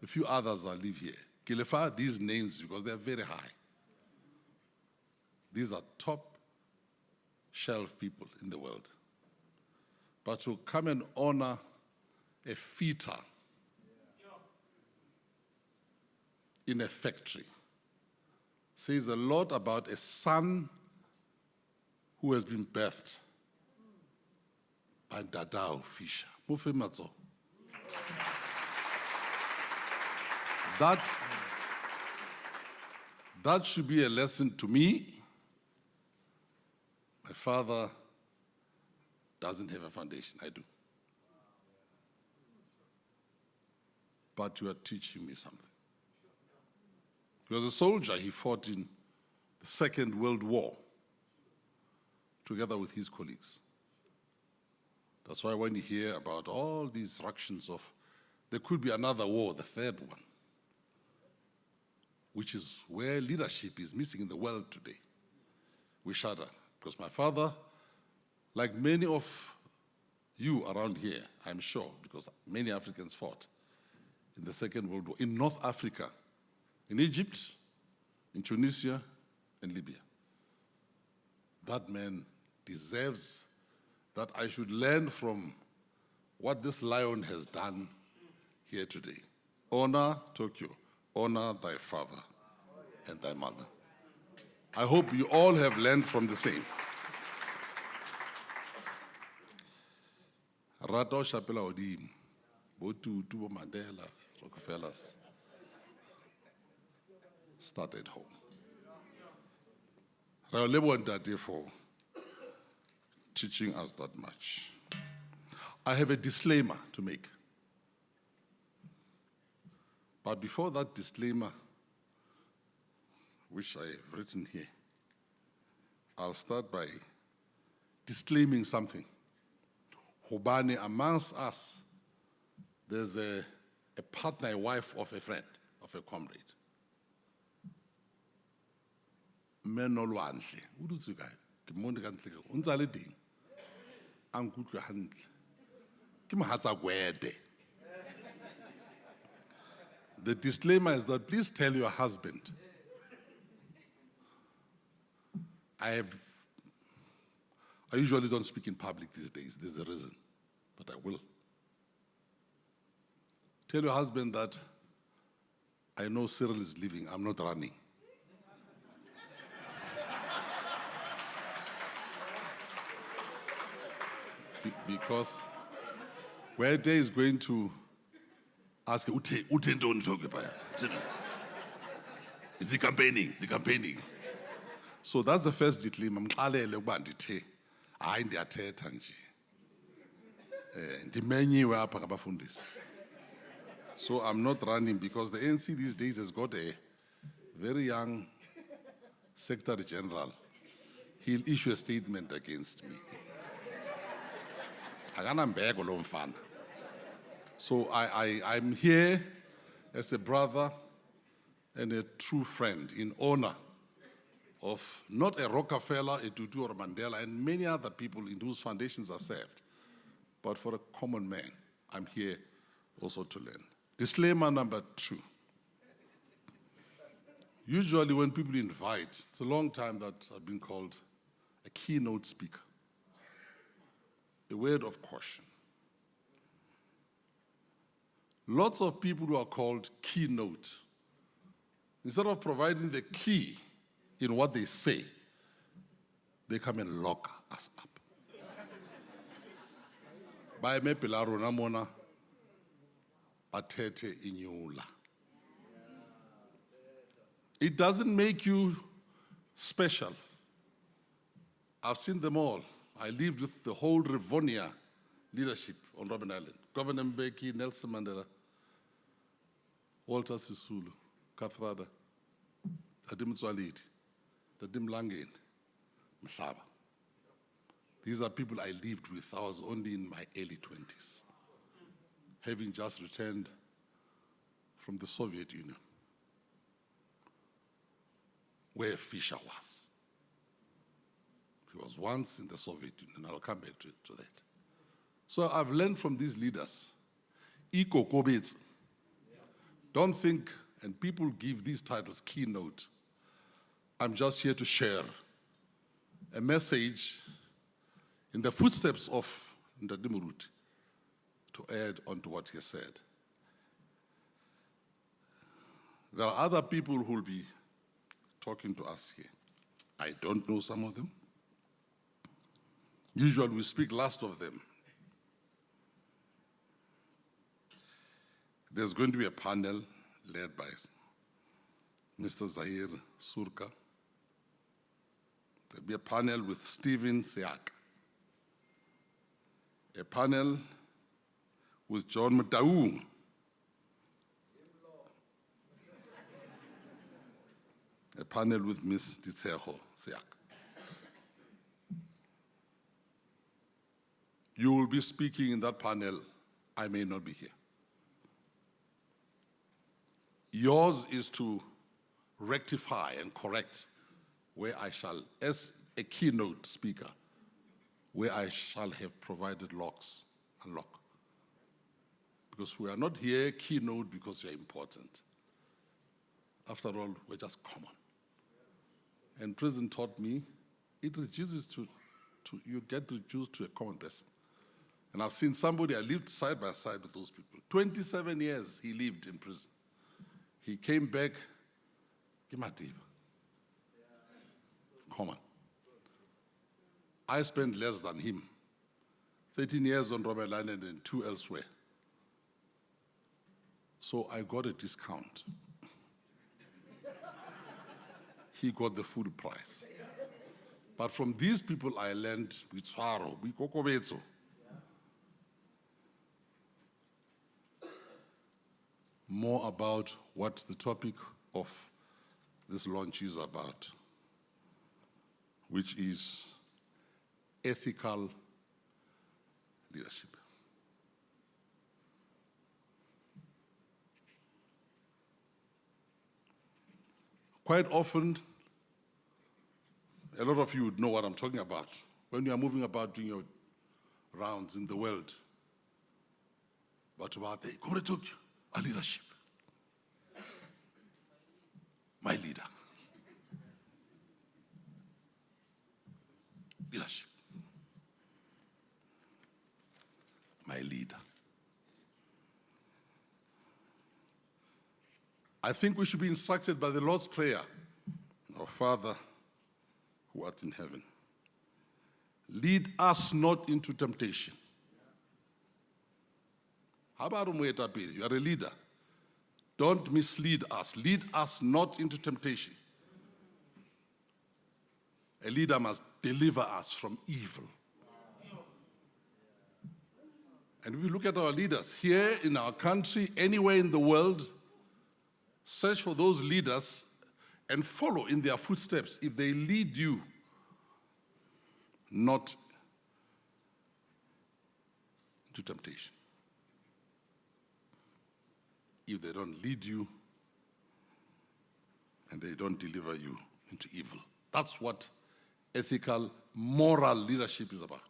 Speaker 5: a few others that live here. Kilefa, these names because they're very high. These are top shelf people in the world. But to come and honor a feeder in a factory says a lot about a son who has been birthed by Dadao Fisher. Mufematso. That should be a lesson to me. My father doesn't have a foundation, I do. But you are teaching me something. He was a soldier. He fought in the Second World War together with his colleagues. That's why when you hear about all these ructions of, there could be another war, the third one, which is where leadership is missing in the world today, we shudder. Because my father, like many of you around here, I'm sure, because many Africans fought in the Second World War, in North Africa, in Egypt, in Tunisia, and Libya. That man deserves that I should learn from what this lion has done here today. Honor Tokyo, honor thy father and thy mother. I hope you all have learned from the same. Rato Shapela Odim, Botu, Tubo Mandela, Rockefellers, started home. I want that for teaching us that much. I have a disclaimer to make. But before that disclaimer, which I have written here, I'll start by disclaiming something. Hobane, amongst us, there's a partner, a wife of a friend, of a comrade. Menolwantle, o dutse kae? Ke mmone ka ntle ke, o ntse a le teng. A nkutlwe hantle. Ke mohatsa gwede. The disclaimer is that please tell your husband, I usually don't speak in public these days, there's a reason, but I will. Tell your husband that I know Cyril is leaving, I'm not running. Because Wede is going to ask, is he campaigning? Is he campaigning? So that's the first disclaimer. Mxalele ukuba ndithe hayi ndiyathetha nje. Ndimenyiwe apha ngabafundisi. So I'm not running because the ANC these days has got a very young Secretary General. He'll issue a statement against me. Akanambeko lo mfana. So I'm here as a brother and a true friend in honor of not a Rockefeller, a Tutu or a Mandela, and many other people in whose foundations I've served, but for a common man. I'm here also to learn. Disclaimer number 2. Usually when people invite, it's a long time that I've been called a keynote speaker. A word of caution. Lots of people who are called keynote, instead of providing the key in what they say, they come and lock us up. By me pilaro na mona batete inyula. It doesn't make you special. I've seen them all. I lived with the whole Rivonia leadership on Robben Island. Governor Mbeki, Nelson Mandela, Walter Sisulu, Kathrada, Tadim Tswalidi, Tadim Langeni, Mhlaba. These are people I lived with. I was only in my early 20s, having just returned from the Soviet Union, where Fischer was. He was once in the Soviet Union. I'll come back to that. So I've learned from these leaders. Iko Kobits. Don't think, and people give these titles keynote. I'm just here to share a message in the footsteps of Ndadimurut to add on to what he said. There are other people who will be talking to us here. I don't know some of them. Usually we speak last of them. There's going to be a panel led by Mr. Zahir Surka. There'll be a panel with Stephen Seak. A panel with Dan Motaung. A panel with Ms. Ditseho Seak. You will be speaking in that panel. I may not be here. Yours is to rectify and correct where I shall, as a keynote speaker, where I shall have provided locks and lock. Because we are not here keynote because we are important. After all, we're just common. And prison taught me, it reduces you get reduced to a common person. And I've seen somebody, I lived side by side with those people. 27 years he lived in prison. He came back, Kimatiba. Common. I spent less than him. 13 years on Robben Island and 2 elsewhere. So I got a discount. He got the full price. But from these people I learned, Bitswaro, Bikokobetso. More about what the topic of this launch is about, which is ethical leadership. Quite often, a lot of you would know what I'm talking about. When you are moving about doing your rounds in the world, but about the our leadership. My leader. Leadership. My leader. I think we should be instructed by the Lord's Prayer. Our Father, who art in heaven, lead us not into temptation. How about Umuetapi? You are a leader. Don't mislead us. Lead us not into temptation. A leader must deliver us from evil. And if we look at our leaders here in our country, anywhere in the world, search for those leaders and follow in their footsteps if they lead you not to temptation. If they don't lead you and they don't deliver you into evil. That's what ethical, moral leadership is about.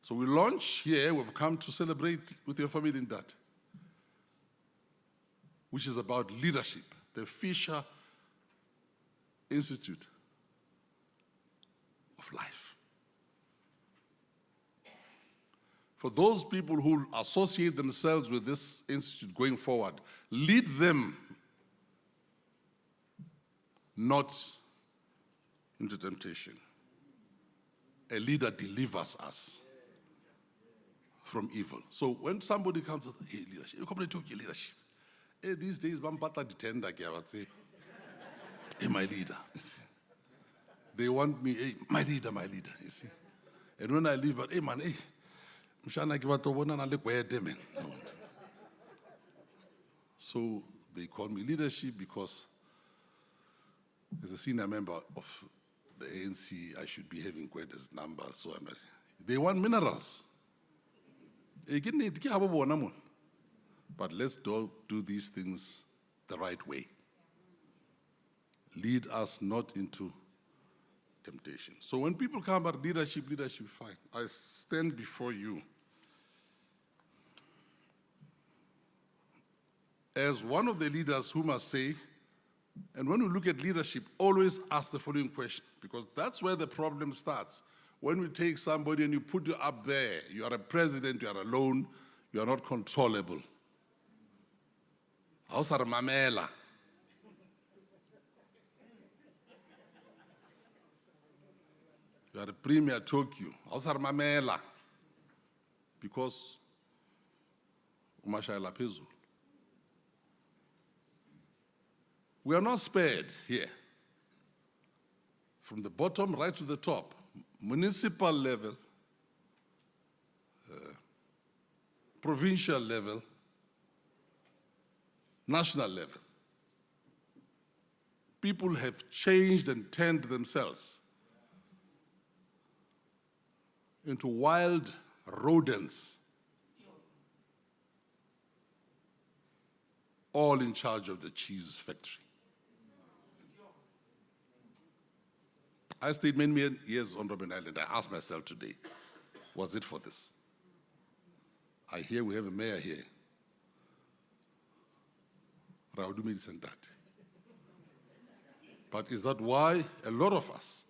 Speaker 5: So we launch here, we've come to celebrate with your family in that, which is about leadership, the Fisher Institute of Life. For those people who associate themselves with this institute going forward, lead them not into temptation. A leader delivers us from evil. So when somebody comes and says, hey, leadership, you come to talk your leadership. Hey, these days, Bampata detender, I would say, hey, my leader. You see. They want me, hey, my leader, you see. And when I leave, but hey, man, hey, so they call me leadership because as a senior member of the ANC, I should be having quite a number. So they want minerals. But let's do these things the right way. Lead us not into temptation. So when people come about leadership, fine. I stand before you as one of the leaders who must say, and when we look at leadership, always ask the following question, because that's where the problem starts. When we take somebody and you put you up there, you are a president, you are alone, you are not controllable. Ausar mamela. You are a premier Tokyo. Ausar mamela. Because umashayela phezulu. We are not spared here. From the bottom right to the top, municipal level, provincial level, national level. People have changed and turned themselves into wild rodents, all in charge of the cheese factory. I stayed many years on Robben Island. I asked myself today, was it for this? I hear we have a mayor here. Raudumi and that. But is that why a lot of us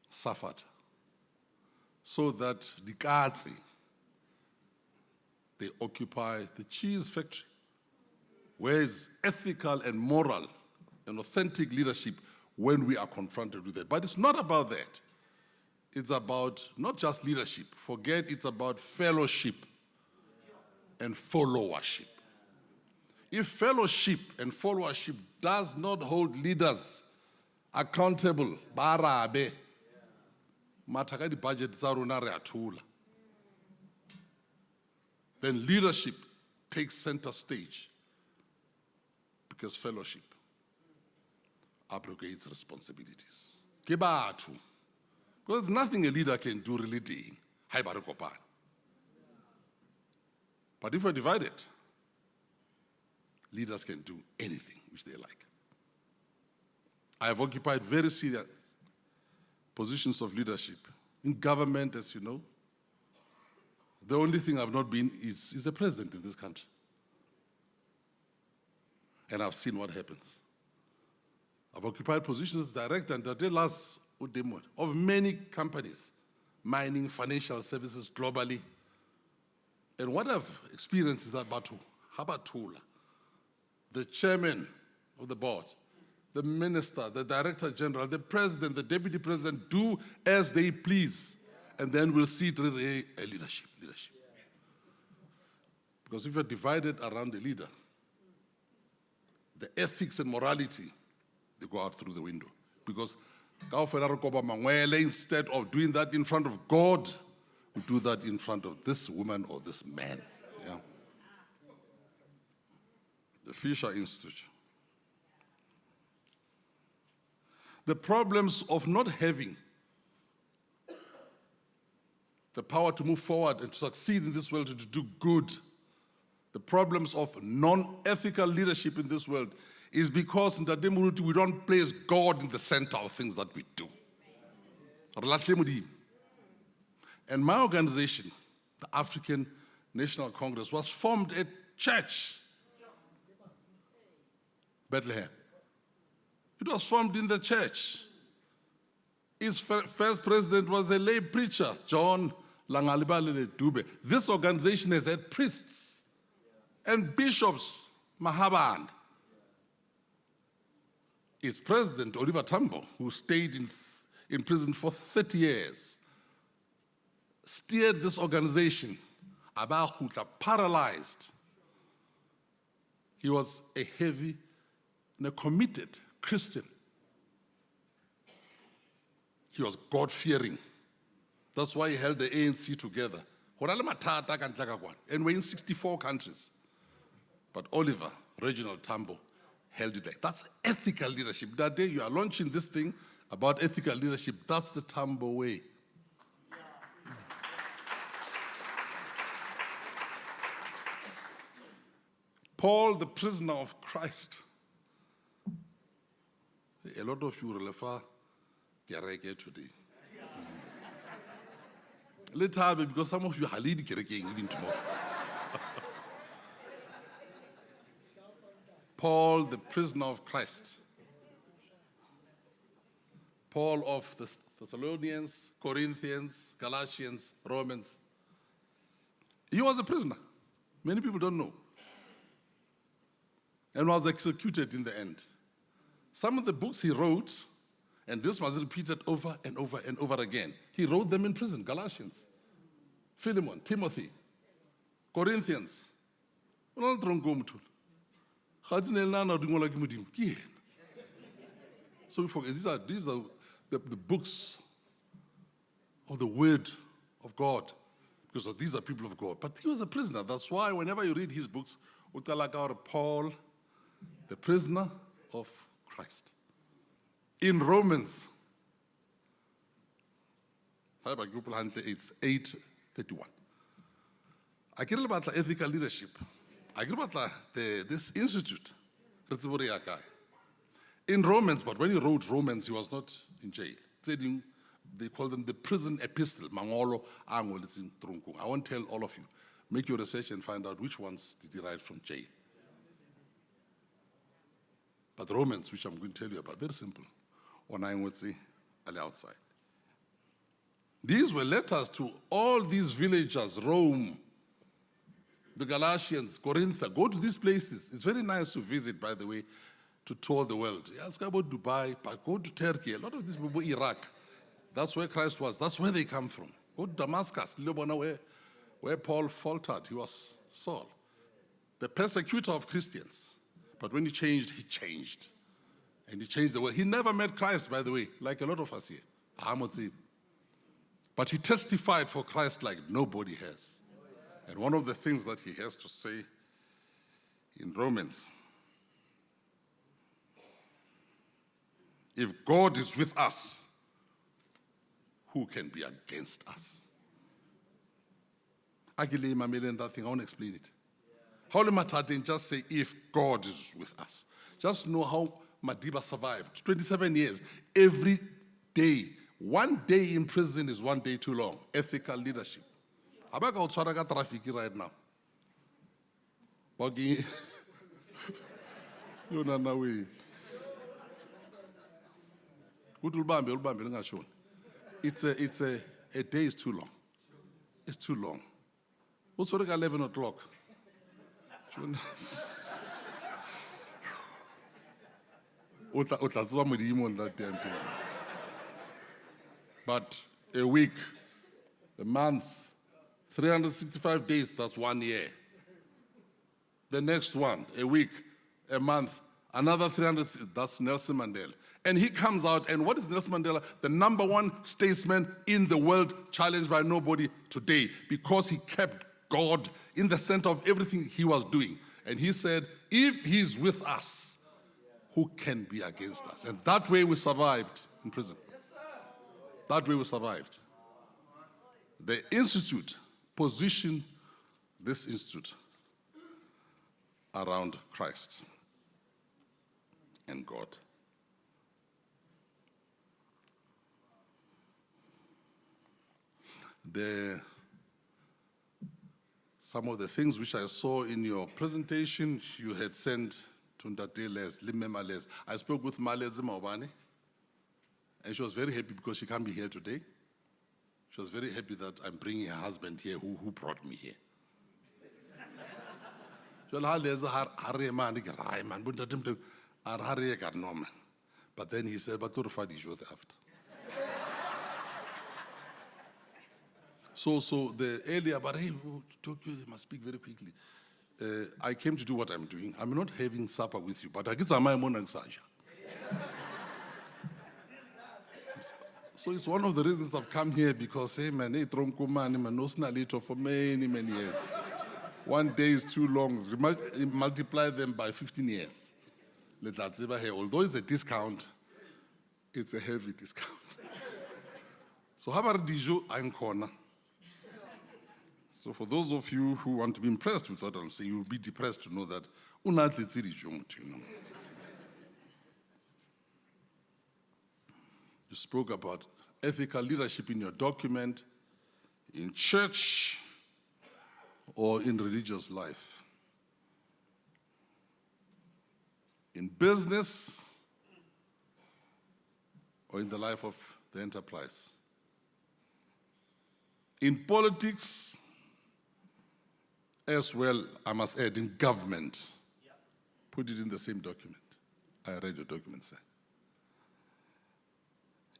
Speaker 5: suffered? So that the Katsi, they occupy the cheese factory. Where is ethical and moral and authentic leadership when we are confronted with it? But it's not about that. It's about not just leadership. Forget it's about fellowship and followership. If fellowship and followership does not hold leaders accountable, barabe, mataka di budget zaruna re athula, then leadership takes center stage. Because fellowship abrogates responsibilities. Because there's nothing a leader can do really doing. But if we're divided, leaders can do anything which they like. I have occupied very serious positions of leadership in government, as you know. The only thing I've not been is a president in this country. And I've seen what happens. I've occupied positions as director and of many companies, mining, financial services globally. And what I've experienced is that Habatula, the chairman of the board, the minister, the director general, the president, the deputy president do as they please. And then we'll see it really a leadership. Because if you're divided around the leader, the ethics and morality, they go out through the window. Because instead of doing that in front of God, we do that in front of this woman or this man. Yeah. The Fisher Institute. The problems of not having the power to move forward and to succeed in this world and to do good, the problems of non-ethical leadership in this world is because in Ntate we don't place God in the center of things that we do. And my organization, the African National Congress, was formed at church, Bethlehem. It was formed in the church. Its first president was a lay preacher, John Langalibalele Dube. This organization has had priests and bishops, Mahaband. Its president, Oliver Tambo, who stayed in prison for 30 years, steered this organization, Abahuta, paralyzed. He was a heavy and a committed Christian. He was God-fearing. That's why he held the ANC together. And we're in 64 countries. But Oliver, Reginald Tambo, held it there. That's ethical leadership. That day you are launching this thing about ethical leadership. That's the Tambo way. Paul, the prisoner of Christ. A lot of you will refer Gereke today. Later, because some of you are leading Gereke even tomorrow. Paul, the prisoner of Christ. Paul of the Thessalonians, Corinthians, Galatians, Romans. He was a prisoner. Many people don't know. And was executed in the end. Some of the books he wrote, and this was repeated over and over and over again. He wrote them in prison, Galatians, Philemon, Timothy, Corinthians. So we forget, these are the books of the Word of God, because these are people of God. But he was a prisoner. That's why whenever you read his books, Paul, the prisoner of Christ. In Romans, it's 8:31. I care about the ethical leadership. I care about this institute. In Romans, but when he wrote Romans, he was not in jail. They call them the prison epistle. I won't tell all of you. Make your research and find out which ones did he write from jail. But Romans, which I'm going to tell you about, very simple. Or I would say, outside. These were letters to all these villagers, Rome, the Galatians, Corinth. Go to these places. It's very nice to visit, by the way, to tour the world. Yeah, let's go about Dubai, but go to Turkey. A lot of these people, Iraq. That's where Christ was. That's where they come from. Go to Damascus, where Paul faltered. He was Saul, the persecutor of Christians. But when he changed, he changed. And he changed the world. He never met Christ, by the way, like a lot of us here. But he testified for Christ like nobody has. And one of the things that he has to say in Romans, if God is with us, who can be against us? I want to explain it. How le mathateng, just say, if God is with us. Just know how Madiba survived. 27 years. Every day. 1 day in prison is 1 day too long. Ethical leadership. How about go tshwara ka traffic right now? Boggy. You know now we. It's a day is too long. It's too long. What's 11 o'clock? But a week, a month, 365 days, that's 1 year. The next one, a week, a month, another 300, that's Nelson Mandela. And he comes out, and what is Nelson Mandela? The #1 statesman in the world, challenged by nobody today, because he kept God in the center of everything he was doing. And he said, if he's with us, who can be against us? And that way we survived in prison. That way we survived. The institute positioned this institute around Christ and God. Some of the things which I saw in your presentation, you had sent to Ndate Les, Limema Les. I spoke with Malezi Maubane, and she was very happy because she can't be here today. She was very happy that I'm bringing her husband here, who brought me here. But then he said, but after. So the earlier, but hey, Tokyo must speak very quickly. I came to do what I'm doing. I'm not having supper with you, but I get some money. So it's one of the reasons I've come here, because hey man, no for many, many years. 1 day is too long. Multiply them by 15 years. Although it's a discount, it's a heavy discount. So how about Dijo and corner? So for those of you who want to be impressed with what I'm saying, you'll be depressed to know that you spoke about ethical leadership in your document, in church, or in religious life. In business, or in the life of the enterprise. In politics, as well, I must add, in government. Put it in the same document. I read your document, sir.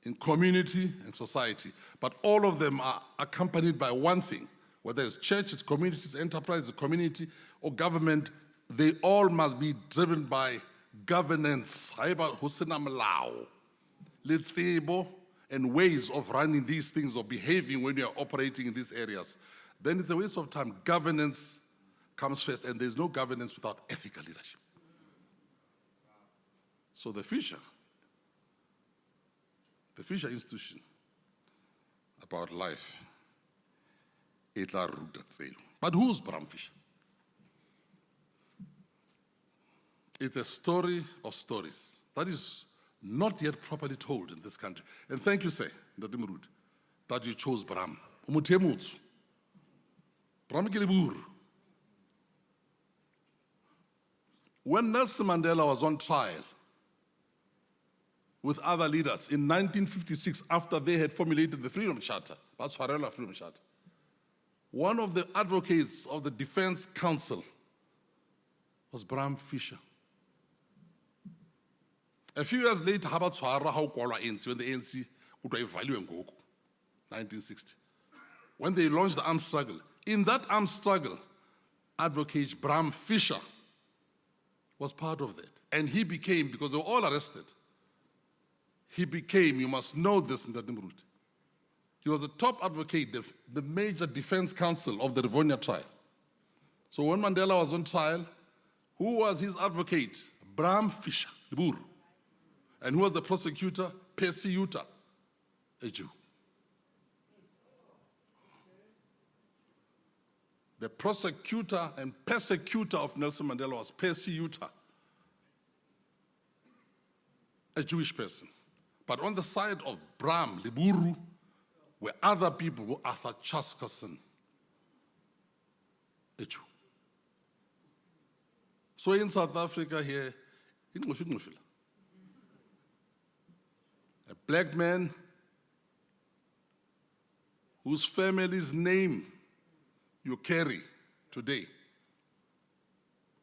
Speaker 5: In community and society. But all of them are accompanied by one thing. Whether it's church, it's community, it's enterprise, it's community, or government, they all must be driven by governance. And ways of running these things or behaving when you're operating in these areas. Then it's a waste of time. Governance comes first, and there's no governance without ethical leadership. So the future institution about life, but who's Bram Fisher? It's a story of stories that is not yet properly told in this country. And thank you, sir, that you chose Bram. Bram Kilibur. When Nelson Mandela was on trial with other leaders in 1956, after they had formulated the Freedom Charter, that's Freedom Charter, one of the advocates of the Defense Council was Bram Fisher. A few years later, when the ANC would value in 1960, when they launched the armed struggle. In that armed struggle, Advocate Bram Fisher was part of that. And he became, because they were all arrested, he became, you must know this in the Nimrud, he was the top advocate, the major defense counsel of the Rivonia trial. So when Mandela was on trial, who was his advocate? Bram Fisher, the Boer. And who was the prosecutor? Percy Yuta, a Jew. The prosecutor and persecutor of Nelson Mandela was Percy Yutar, a Jewish person. But on the side of Bram Liburu were other people, Arthur Chaskerson, a Jew. So in South Africa here, a black man whose family's name you carry today,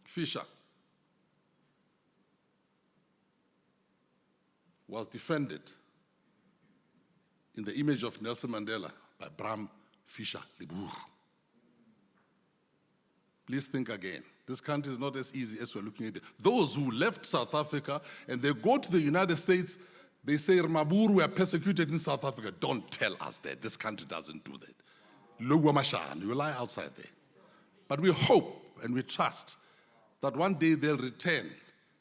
Speaker 5: Fisher, was defended in the image of Nelson Mandela by Bram Fisher Liburu. Please think again. This country is not as easy as we're looking at it. Those who left South Africa and they go to the United States, they say, Maburu were persecuted in South Africa. Don't tell us that. This country doesn't do that. You lie outside there. But we hope and we trust that one day they'll return,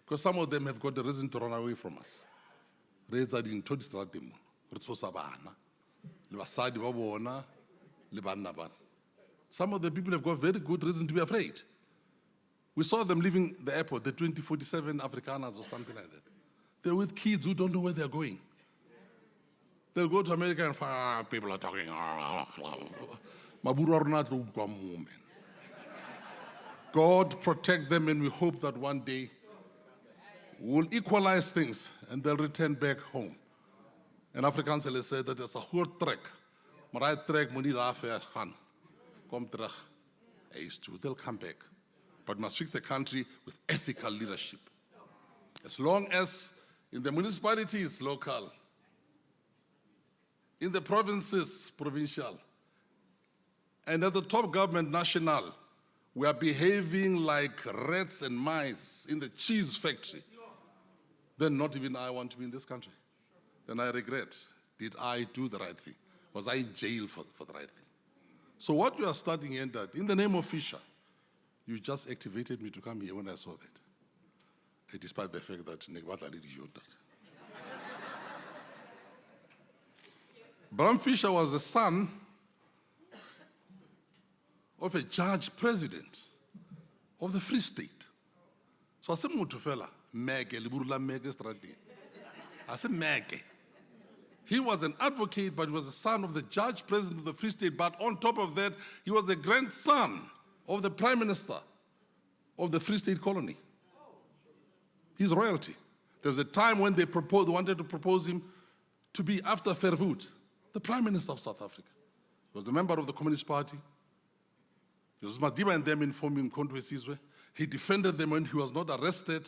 Speaker 5: because some of them have got a reason to run away from us. Some of the people have got very good reason to be afraid. We saw them leaving the airport, the 2047 Afrikaners or something like that. They're with kids who don't know where they're going. They'll go to America and find people are talking. God protect them, and we hope that one day we'll equalize things and they'll return back home. And Africans will say that it's a whole trek. Maar trek moet nie daar ver gaan. Kom terug. They'll come back. But must fix the country with ethical leadership. As long as in the municipalities, local, in the provinces, provincial, and at the top government, national, we are behaving like rats and mice in the cheese factory, then not even I want to be in this country. Then I regret, did I do the right thing? Was I in jail for the right thing? So what you are starting in that, in the name of Fisher, you just activated me to come here when I saw that. Despite the fact that Negbata did that. Bram Fisher was the son of a judge president of the Free State. So I said, Mutufela, Mege, Liburula Mege Strati. I said, Mege. He was an advocate, but he was the son of the judge president of the Free State. But on top of that, he was the grandson of the prime minister of the Free State colony. He's royalty. There's a time when they wanted to propose him to be after Verwoerd, the prime minister of South Africa. He was a member of the Communist Party. It was Madiba and them informing Kontwe Sizwe. He defended them when he was not arrested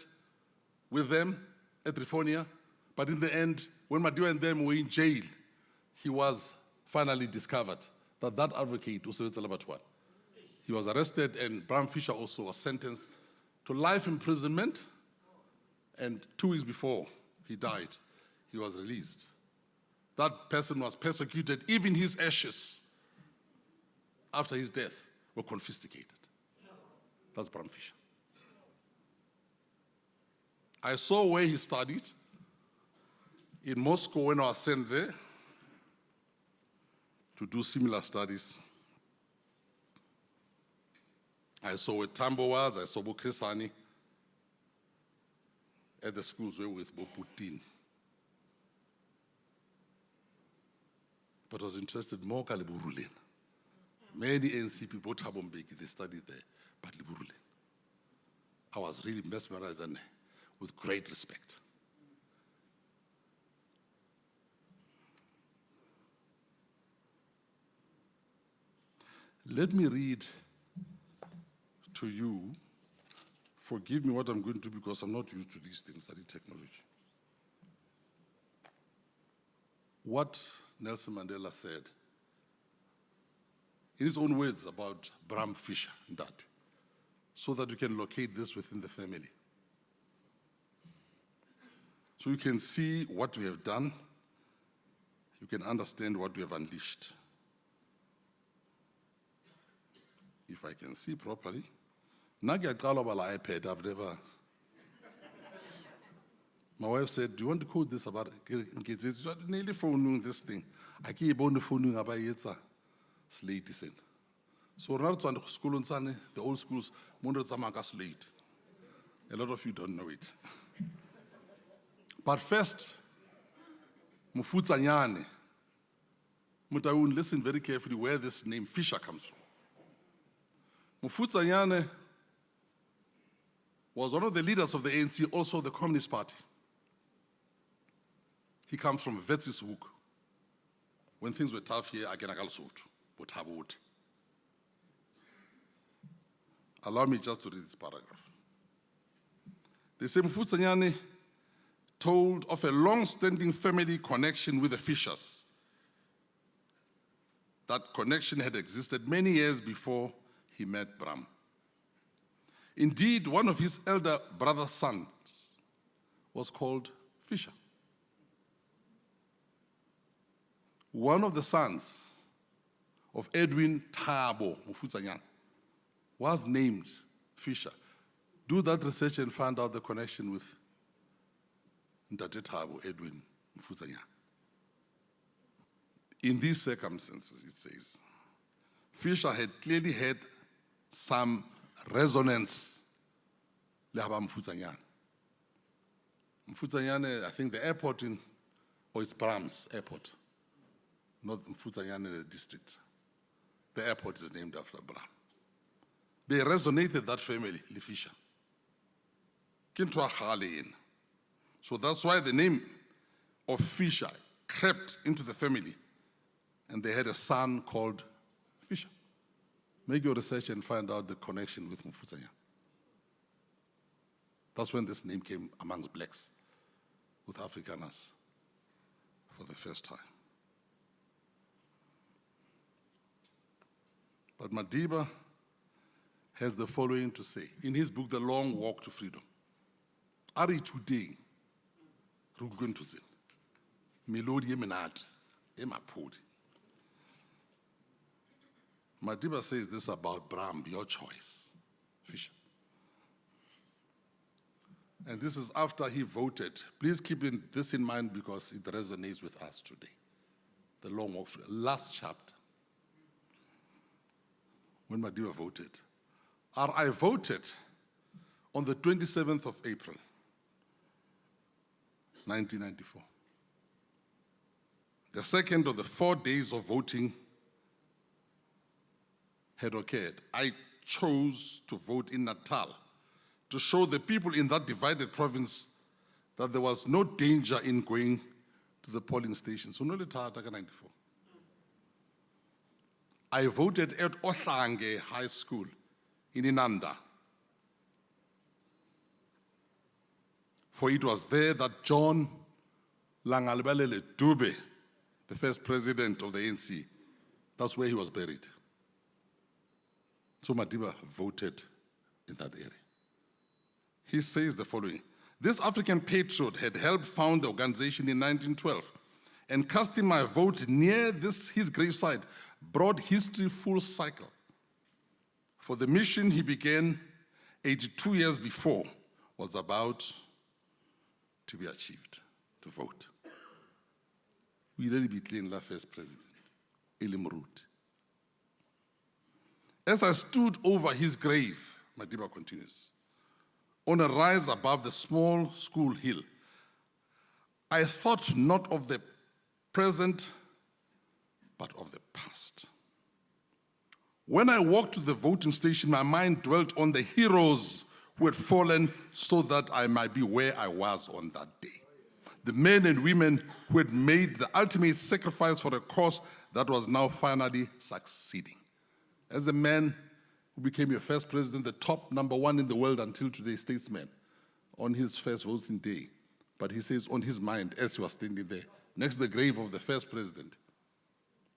Speaker 5: with them at Rifonia. But in the end, when Madiba and them were in jail, he was finally discovered that that advocate was Batwan. He was arrested, and Bram Fisher also was sentenced to life imprisonment. And 2 weeks before he died, he was released. That person was persecuted. Even his ashes, after his death, were confiscated. That's Bram Fisher. I saw where he studied. In Moscow, when I was sent there to do similar studies, I saw where Tambo was, I saw Bukresani at the schools where with Putin. But I was interested more in Liburulin. Many ANC people, Tabombeki, they studied there, but Liburulin. I was really mesmerized and with great respect. Let me read to you. Forgive me what I'm going to do because I'm not used to these things, study technology. What Nelson Mandela said, in his own words about Bram Fisher, that, so that you can locate this within the family. So you can see what we have done, you can understand what we have unleashed. If I can see properly. iPad, I've never. My wife said, do you want to code this about kids? Nearly phoning this thing. I keep on the phoning about it. Slate is in. So school on Sunday, the old schools, slate. A lot of you don't know it. But first, Mufutsanyane. Motaung, listen very carefully where this name Fisher comes from. Mufutsanyane was one of the leaders of the ANC, also the Communist Party. He comes from Wetsishoek. When things were tough here, I can Botabot. Allow me just to read this paragraph. The same Mufutsanyane told of a long-standing family connection with the Fishers. That connection had existed many years before he met Bram. Indeed, one of his elder brother's sons was called Fisher. One of the sons of Edwin Thabo Mufutsanyane was named Fisher. Do that research and find out the connection with Ntate Thabo Edwin Mufutsanyane. In these circumstances, it says, Fisher had clearly had some resonance with Mufutsanyane. Mufutsanyane, I think the airport it's Bram's airport, not Mufutsanyane district. The airport is named after Bram. They resonated, that family, the Fisher. So that's why the name of Fisher crept into the family, and they had a son called Fisher. Make your research and find out the connection with Mufutsanyane. That's when this name came amongst blacks, with Afrikaners, for the first time. But Madiba has the following to say in his book, The Long Walk to Freedom. Ari today, Rugun to Zin, Melody Eminat, Emma Podi. Madiba says this about Bram, your choice, Fisher. And this is after he voted. Please keep this in mind because it resonates with us today. The Long Walk, last chapter. When Madiba voted. I voted on the 27th of April, 1994. The second of the 4 days of voting had occurred. I chose to vote in Natal to show the people in that divided province that there was no danger in going to the polling station. So no later, 94. I voted at Ohlange High School in Inanda. For it was there that John Langalbalele Dube, the first president of the ANC, that's where he was buried. So Madiba voted in that area. He says the following: this African patriot had helped found the organization in 1912, and casting my vote near his graveside brought history full cycle. For the mission he began 82 years before was about to be achieved, to vote. We really became the first president, Elim Root. As I stood over his grave, Madiba continues, on a rise above the small school hill, I thought not of the present, but of the past. When I walked to the voting station, my mind dwelt on the heroes who had fallen so that I might be where I was on that day. The men and women who had made the ultimate sacrifice for a cause that was now finally succeeding. As a man who became your first president, the top #1 in the world until today, statesman, on his first voting day. But he says on his mind, as he was standing there, next to the grave of the first president,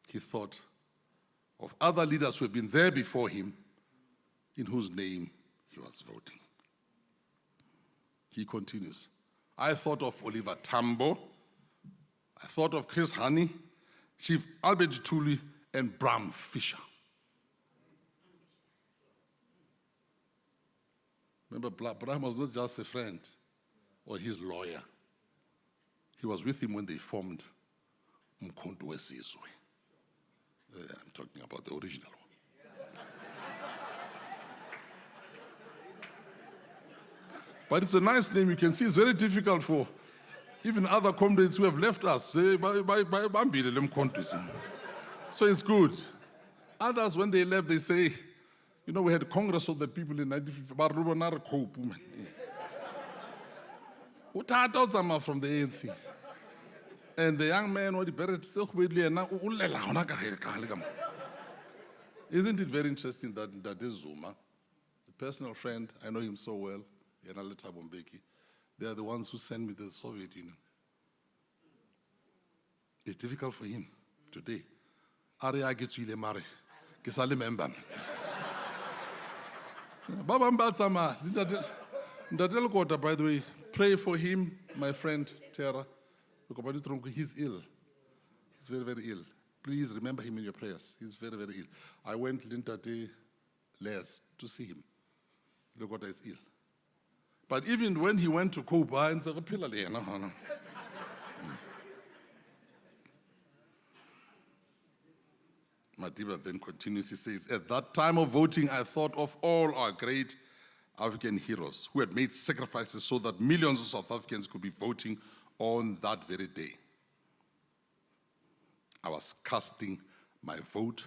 Speaker 5: he thought of other leaders who had been there before him, in whose name he was voting. He continues, I thought of Oliver Tambo, I thought of Chris Hani, Chief Albert Tuli, and Bram Fisher. Remember, Bram was not just a friend or his lawyer. He was with him when they formed Umkhonto weSizwe. I'm talking about the original one. But it's a nice name. You can see it's very difficult for even other comrades who have left us. So it's good. Others, when they left, they say, you know, we had a Congress of the People in 1950. From the ANC. And the young man, what he buried, isn't it very interesting that this Zuma, a personal friend, I know him so well, they are the ones who sent me to the Soviet Union. It's difficult for him today. Aria gets really married. Kisali member. Baba Mbatsama, by the way, pray for him, my friend Tara. He's ill. He's very, very ill. Please remember him in your prayers. He's very, very ill. I went Lintate last to see him. Lokota is ill. But even when he went to Cuba, and no. Madiba then continues, he says, at that time of voting, I thought of all our great African heroes who had made sacrifices so that millions of South Africans could be voting on that very day. I was casting my vote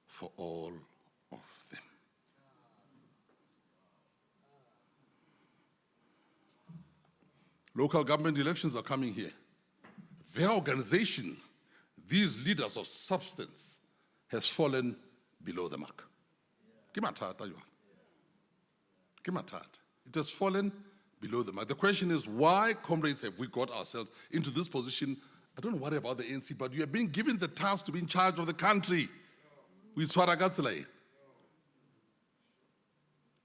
Speaker 5: for all of them. Local government elections are coming here. Their organization, these leaders of substance, has fallen below the mark. It has fallen below the mark. The question is, why, comrades, have we got ourselves into this position? I don't worry about the ANC, but you are being given the task to be in charge of the country.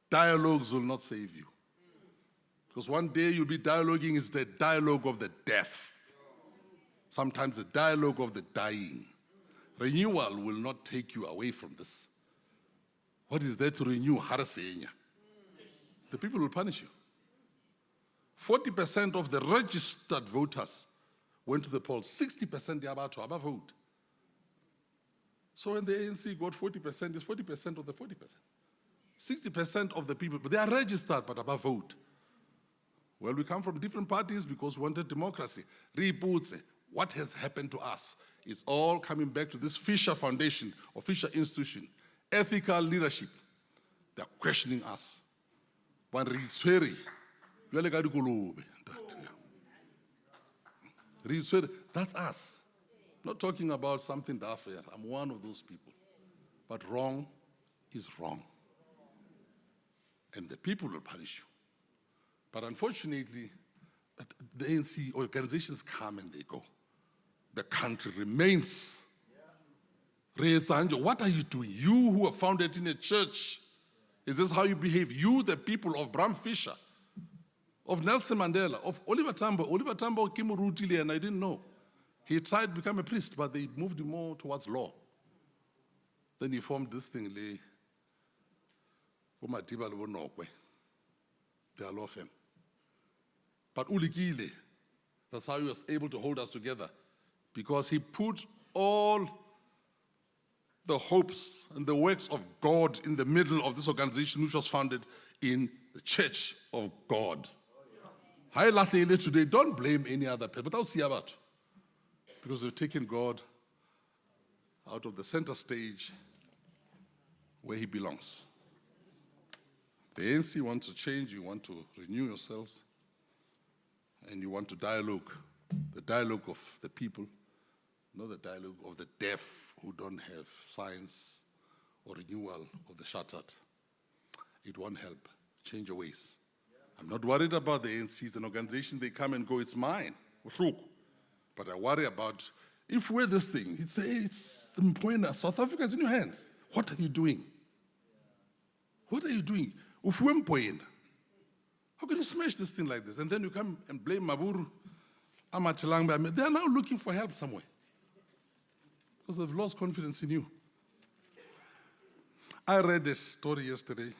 Speaker 5: Dialogues will not save you. Because one day you'll be dialoguing is the dialogue of the deaf. Sometimes the dialogue of the dying. Renewal will not take you away from this. What is there to renew? The people will punish you. 40% of the registered voters went to the polls. 60% they are about to vote. So when the ANC got 40%, it's 40% of the 40%. 60% of the people, but they are registered but above vote. Well, we come from different parties because we wanted democracy. Reboots. What has happened to us? It's all coming back to this Fisher Foundation or Fisher Institution. Ethical leadership. They're questioning us. One reads that's us. Not talking about something daft. I'm one of those people. But wrong is wrong. And the people will punish you. But unfortunately, the ANC organizations come and they go. The country remains. What are you doing? You who are founded in a church. Is this how you behave? You, the people of Bram Fisher, of Nelson Mandela, of Oliver Tambo. Oliver Tambo came rudely and I didn't know. He tried to become a priest, but they moved him more towards law. Then he formed this thing, they are law firm. But Ulikile, that's how he was able to hold us together, because he put all the hopes and the works of God in the middle of this organization, which was founded in the Church of God. Today, don't blame any other person, but I'll see about it. Because they've taken God out of the center stage where he belongs. The ANC wants to change, you want to renew yourselves, and you want to dialogue, the dialogue of the people, not the dialogue of the deaf who don't have science or renewal of the shattered. It won't help. Change your ways. I'm not worried about the ANC. It's an organization, they come and go, it's mine. But I worry about, if we're this thing, it's Mpoena, South Africa is in your hands. What are you doing? What are you doing? If we're Mpoena, how can you smash this thing like this? And then you come and blame Maburu, Amachilangba. They are now looking for help somewhere. Because they've lost confidence in you. I read a story yesterday,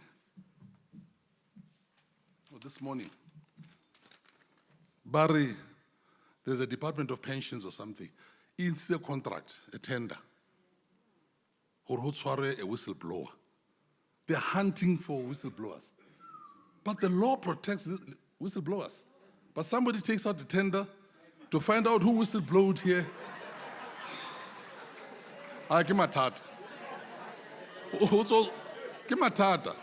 Speaker 5: or this morning. Barry, there's a Department of Pensions or something. It's a contract, a tender. Or a whistleblower. They're hunting for whistleblowers. But the law protects whistleblowers. But somebody takes out the tender to find out who whistleblowed here. I give my tata. Also, give my tata.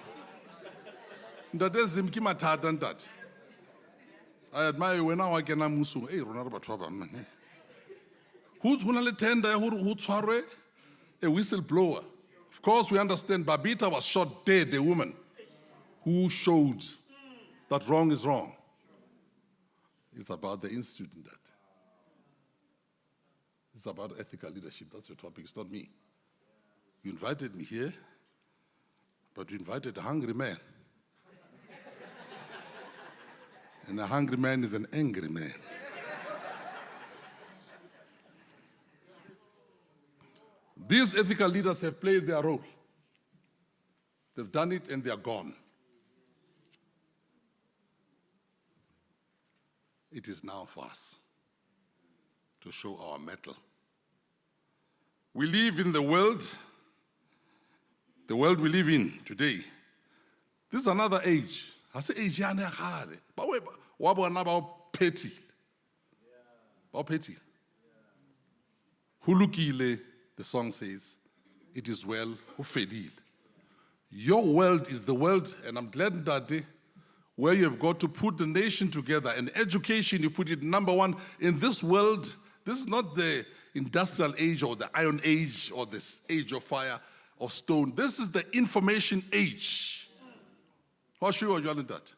Speaker 5: That is him, give my tata and that. I admire when I can amusu. Hey, Ronaldo Batwaba, man. Who's going to tender? Who's a whistleblower? Of course, we understand Babita was shot dead, the woman who showed that wrong is wrong. It's about the institute in that. It's about ethical leadership. That's your topic. It's not me. You invited me here, but you invited a hungry man. And a hungry man is an angry man. These ethical leaders have played their role. They've done it and they're gone. It is now for us to show our mettle. We live in the world we live in today. This is another age. I say age yana khale. Ba we wa bona ba petty. Ba petty. Hulukile, the song says, it is well, ufedile. Your world is the world, and I'm glad that day, where you've got to put the nation together, and education, you put it number one. In this world, this is not the industrial age or the iron age or this age of fire or stone. This is the information age. How sure are you on that?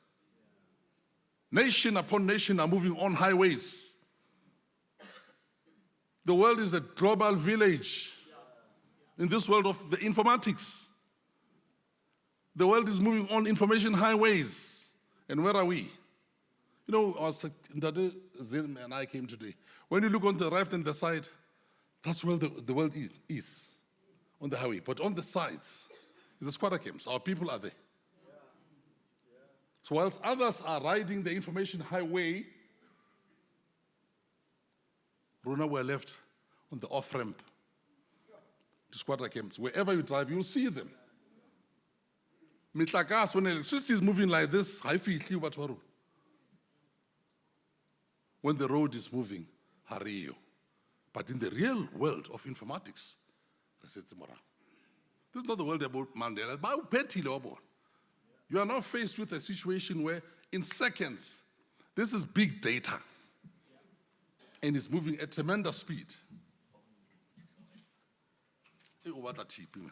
Speaker 5: Nation upon nation are moving on highways. The world is a global village in this world of the informatics. The world is moving on information highways. And where are we? You know, I was the day Zim and I came today. When you look on the left and the side, that's where the world is on the highway. But on the sides, the squatter camps, our people are there. So whilst others are riding the information highway, Rona were left on the off-ramp to squatter camps. Wherever you drive, you'll see them. Mitlakas, when electricity is moving like this, when the road is moving, hurry you. But in the real world of informatics, this is not the world about Mandela, but petty. You are now faced with a situation where in seconds, this is big data. And it's moving at tremendous speed. What a tip, man.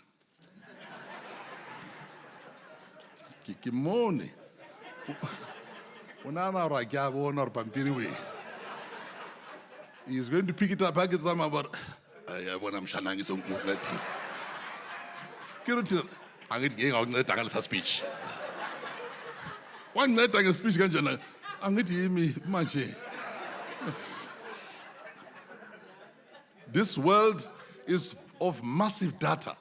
Speaker 5: Kikimone. He's going to pick it up, pack it some about. I want him shanang so that. I'm going to get a speech. One night, I can speech. I'm going to hear me much. This world is of massive data.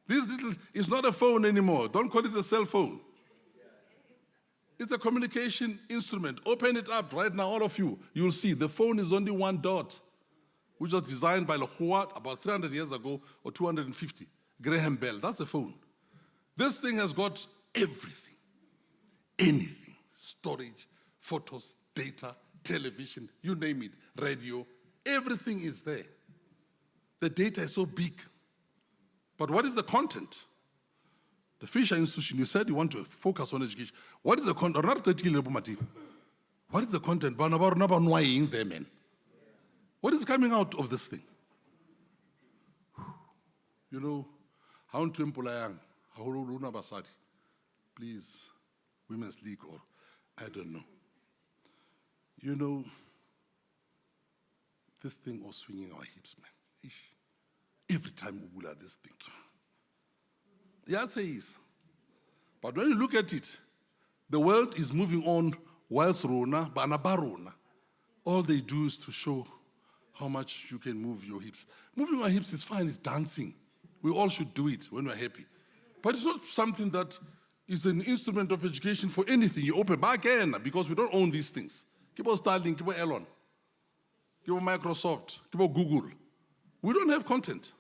Speaker 5: It's not a phone anymore. Don't call it a cell phone. It's a communication instrument. Open it up right now, all of you. You'll see the phone is only one dot, which was designed by Lehuat about 300 years ago or 250. Graham Bell, that's a phone. This thing has got everything, anything, storage, photos, data, television, you name it, radio, everything is there. The data is so big. But what is the content? The Fisher Institution, you said you want to focus on education. What is the content? What is the content? What is coming out of this thing? You know, how to employ please, Women's League or I don't know. You know, this thing was swinging our hips, man. Every time we will have this thing. Yeah, it says. But when you look at it, the world is moving on whilst Rona, Banabarona. All they do is to show how much you can move your hips. Moving our hips is fine, it's dancing. We all should do it when we're happy. But it's not something that is an instrument of education for anything. You open back end because we don't own these things. Keep on Starlink, keep on Elon, keep on Microsoft, keep on Google. We don't have content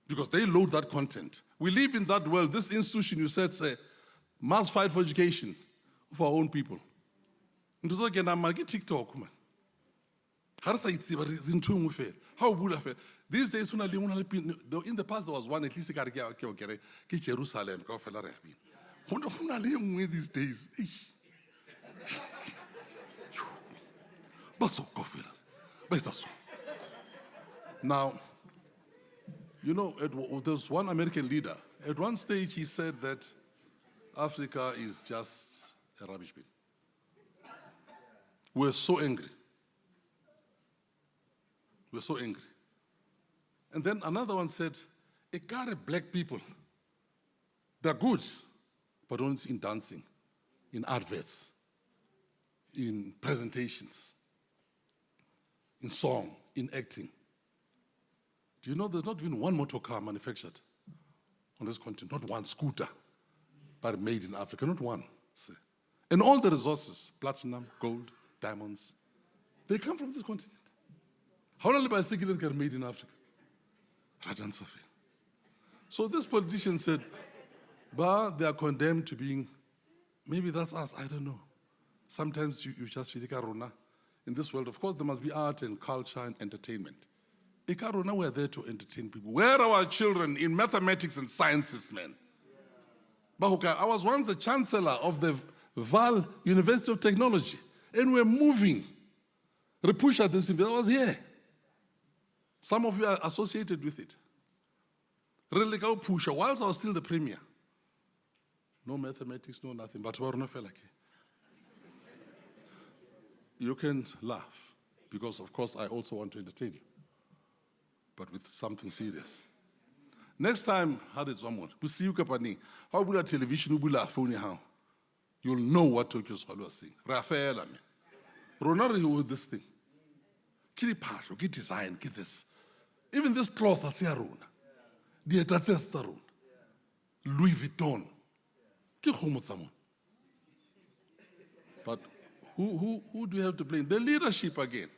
Speaker 5: because they load that content. We live in that world. This institution, you said, say, Must fight for education for our own people. Ntho tse kenang mara ke TikTok man. Ha re sa itseba re ntho e nngwe fela. Ha o bula fela. These days in the past there was one at least ke Jerusalem ka fela re ya bina. Hona le nngwe these days. Baso ka fela. Ba etsa so. Now, you know, there's one American leader. At one stage, he said that Africa is just a rubbish bin. We're so angry. We're so angry. And then another one said, black people, they're good, but only in dancing, in adverts, in presentations, in song, in acting. Do you know there's not even one motor car manufactured on this continent, not one scooter, but made in Africa, not one. See. And all the resources, platinum, gold, diamonds, they come from this continent. How many bicycles are made in Africa? Rajan Safi. So this politician said, but they are condemned to being, maybe that's us, I don't know. Sometimes you just feel like in this world, of course, there must be art and culture and entertainment. Ikarona, we're there to entertain people. Where are our children in mathematics and sciences, man? Bahuka, I was once the chancellor of the Val University of Technology, and we're moving. Repusha, this I was here. Some of you are associated with it. Really go pusha, whilst I was still the premier. No mathematics, no nothing, but we're not like you can laugh, because of course I also want to entertain you, but with something serious. Next time, how did someone? We see you kapani. How will television ubula phone how? You'll know what Tokyo Swallow is saying. Rafael, I mean. Ronari with this thing. Kiri pasho, get design, get this. Even this cloth, I say Aruna. The Etatestarun. Louis Vuitton. But who do you have to blame? The leadership again.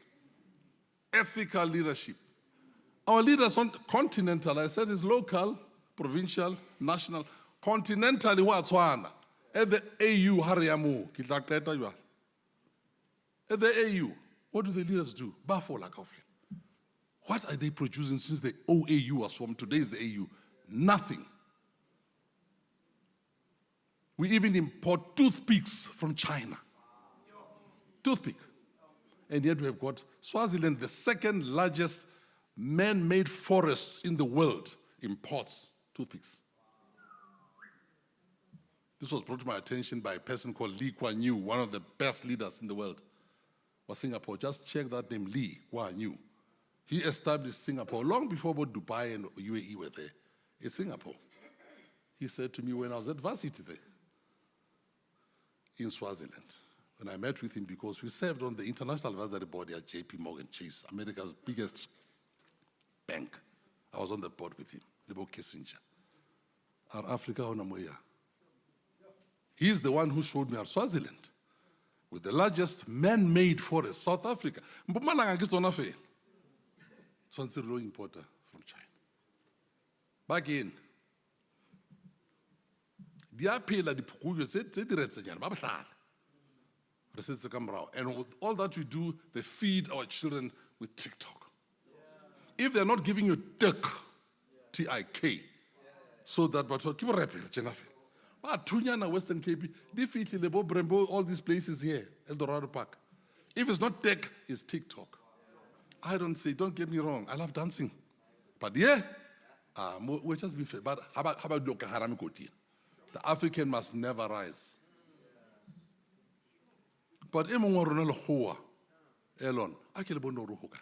Speaker 5: Ethical leadership. Our leaders on continental, I said, is local, provincial, national, continentally watswana. At the AU, hariamu, kitlaketa. At the AU, what do the leaders do? Bafola coffee. What are they producing since the OAU was formed? Today is the AU. Nothing. We even import toothpicks from China. Toothpick. And yet we have got Swaziland, the second largest man-made forests in the world, imports toothpicks. This was brought to my attention by a person called Lee Kuan Yew, one of the best leaders in the world. Was Singapore. Just check that name, Lee Kuan Yew. He established Singapore long before both Dubai and UAE were there. It's Singapore. He said to me when I was at varsity there in Swaziland, when I met with him, because we served on the International Advisory Board at JP Morgan Chase, America's biggest bank. I was on the board with him, Lebo Kissinger. Our Africa Onamoya. He's the one who showed me our Swaziland with the largest man-made forest, South Africa. Mpumalanga ke tsona fela. Tshwantse re lo importa from China. Back in. Di a phela diphukuyo tse di retsenyana ba bohlala. Re setse ka morao. And with all that we do, they feed our children with TikTok. If they're not giving you TIK, so that but keep rapping, Jennifer. But Tunyana, Western Cape, defeat Lebo Brembo, all these places here, El Dorado Park. If it's not tech, it's TikTok. I don't say, don't get me wrong, I love dancing. But yeah, we're just being fair. But how about Doka Harami Koti? The African must never rise. But Emo Ronald Hoa, Elon, I can't bono Ruhoka.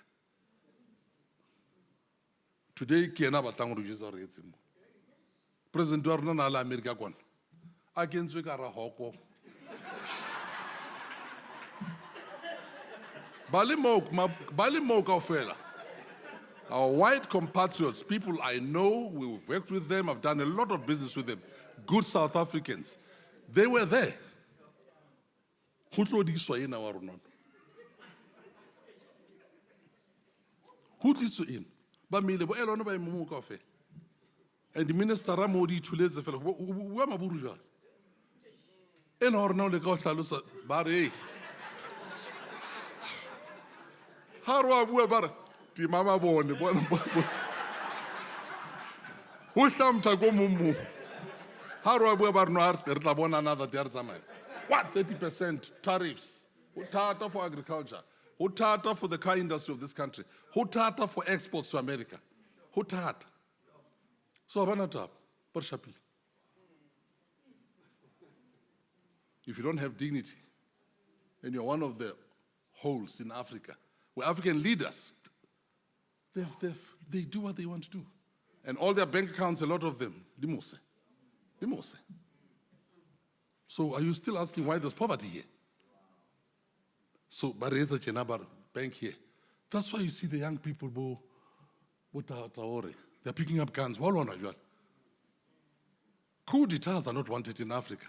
Speaker 5: Today, Kiana Batang Rujiza Retim. President Dornan Ala America Kwan. I can't speak a hoko. Balimok fella. Our white compatriots, people I know, we've worked with them, I've done a lot of business with them, good South Africans. They were there. Who told this to in our run? Who did to in? But me, the boy, I don't know by Mumu Coffee. And the minister Ramodi to let the fellow, where my bourgeois? e le gore na o le ka go tlhalosa ba re ga re wa bua ba re tima mabone go hlamtha ko mommo ga re wa bua ba re no re tla bona another day re tsamaya what 30% tariffs go thata for agriculture go thata for the car industry of this country go thata for exports to America go thata so ga bana taba ba re shapile. If you don't have dignity, and you're one of the holes in Africa, where African leaders, they do what they want to do. And all their bank accounts, a lot of them, limose. So are you still asking why there's poverty here? So, Bareza Chenabar bank here. That's why you see the young people, they're picking up guns. Coup d'etats are not wanted in Africa.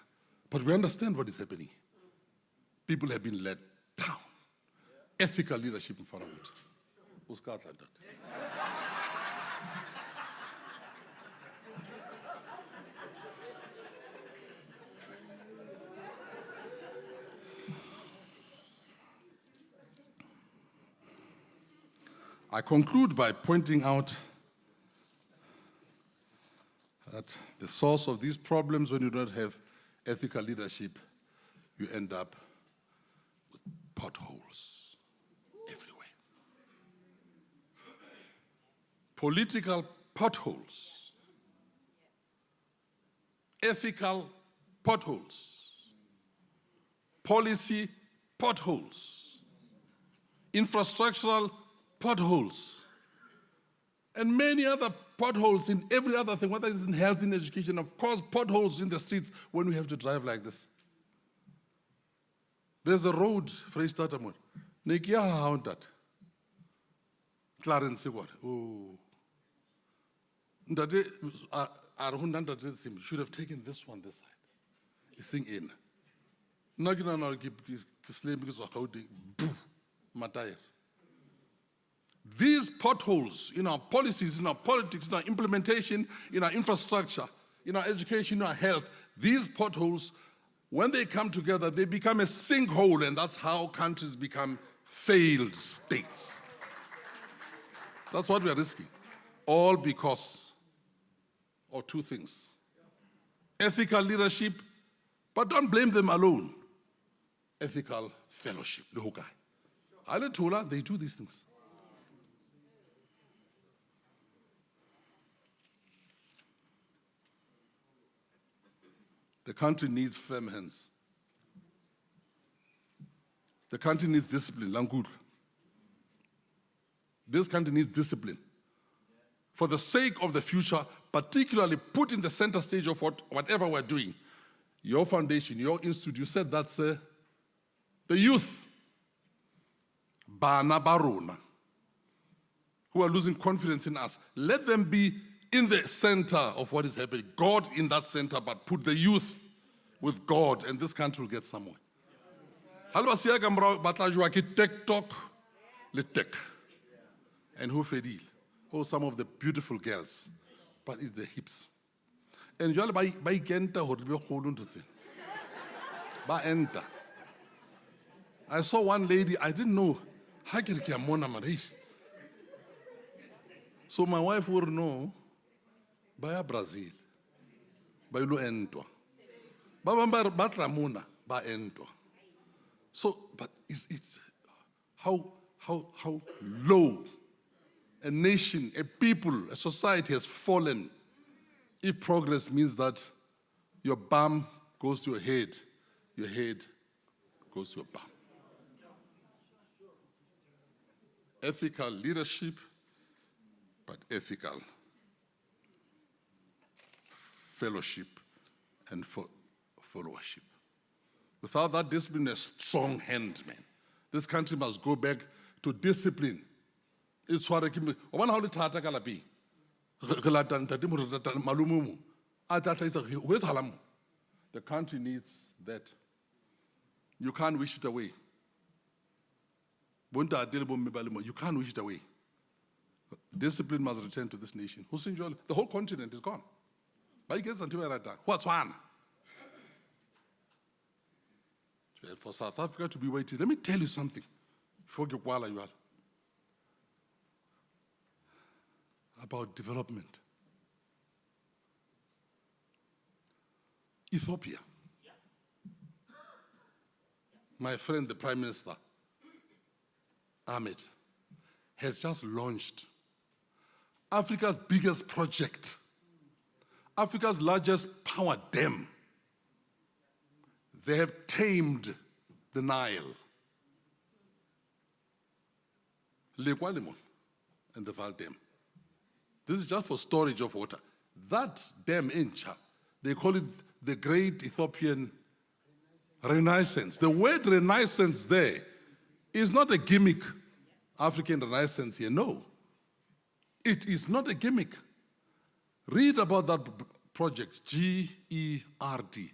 Speaker 5: But we understand what is happening. People have been let down. Ethical leadership in Parliament. I conclude by pointing out that the source of these problems, when you don't have ethical leadership, you end up with potholes everywhere. Political potholes, ethical potholes, policy potholes, infrastructural potholes, and many other potholes in every other thing, whether it's in health, in education, of course, potholes in the streets when we have to drive like this. There's a road, Freystata Moon. Nekia how that. Clarence what? Oh. That should have taken this one this side. It's thing in. Nagina no keep slim because of how they These potholes in our policies, in our politics, in our implementation, in our infrastructure, in our education, in our health, these potholes, when they come together, they become a sinkhole, and that's how countries become failed states. That's what we are risking. All because of two things. Ethical leadership, but don't blame them alone. Ethical fellowship. They do these things. The country needs firm hands. The country needs discipline, Langud. This country needs discipline. For the sake of the future, particularly put in the center stage of whatever we're doing. Your foundation, your institute, you said that's the youth. Bana Barona, who are losing confidence in us. Let them be in the center of what is happening. God in that center, but put the youth with God, and this country will get somewhere. TikTok, le tech. And who fedil? Oh, some of the beautiful girls, but it's the hips. And you all by genta or by enter. I saw one lady, I didn't know. So my wife would know by Brazil, by lo entwa. Ba entwa. So, but it's how low a nation, a people, a society has fallen if progress means that your bum goes to your head goes to your bum. Ethical leadership, but ethical fellowship and followership. Without that discipline, a strong hand, man. This country must go back to discipline. It's what I keep. The country needs that. You can't wish it away. You can't wish it away. Discipline must return to this nation. The whole continent is gone. What's one? for South Africa to be waiting. Let me tell you something. Before you kwala you are. About development. Ethiopia. My friend, the Prime Minister, Ahmed, has just launched Africa's biggest project, Africa's largest power dam. They have tamed the Nile, Lekwalemon, and the Val Dam. This is just for storage of water. That dam in Chad, they call it the Great Ethiopian Renaissance. The word Renaissance there is not a gimmick, African Renaissance here, no. It is not a gimmick. Read about that project, GERD,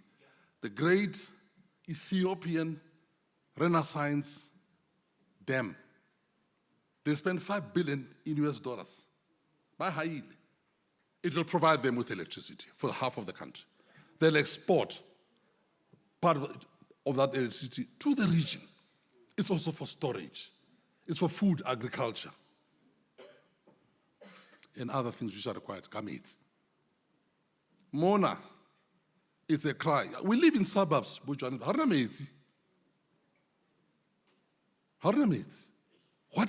Speaker 5: the Great Ethiopian Renaissance Dam. They spent $5 billion in US dollars. By Haile. It will provide them with electricity for half of the country. They'll export part of that electricity to the region. It's also for storage. It's for food, agriculture, and other things which are required. Gametes. Mona, it's a cry. We live in suburbs. What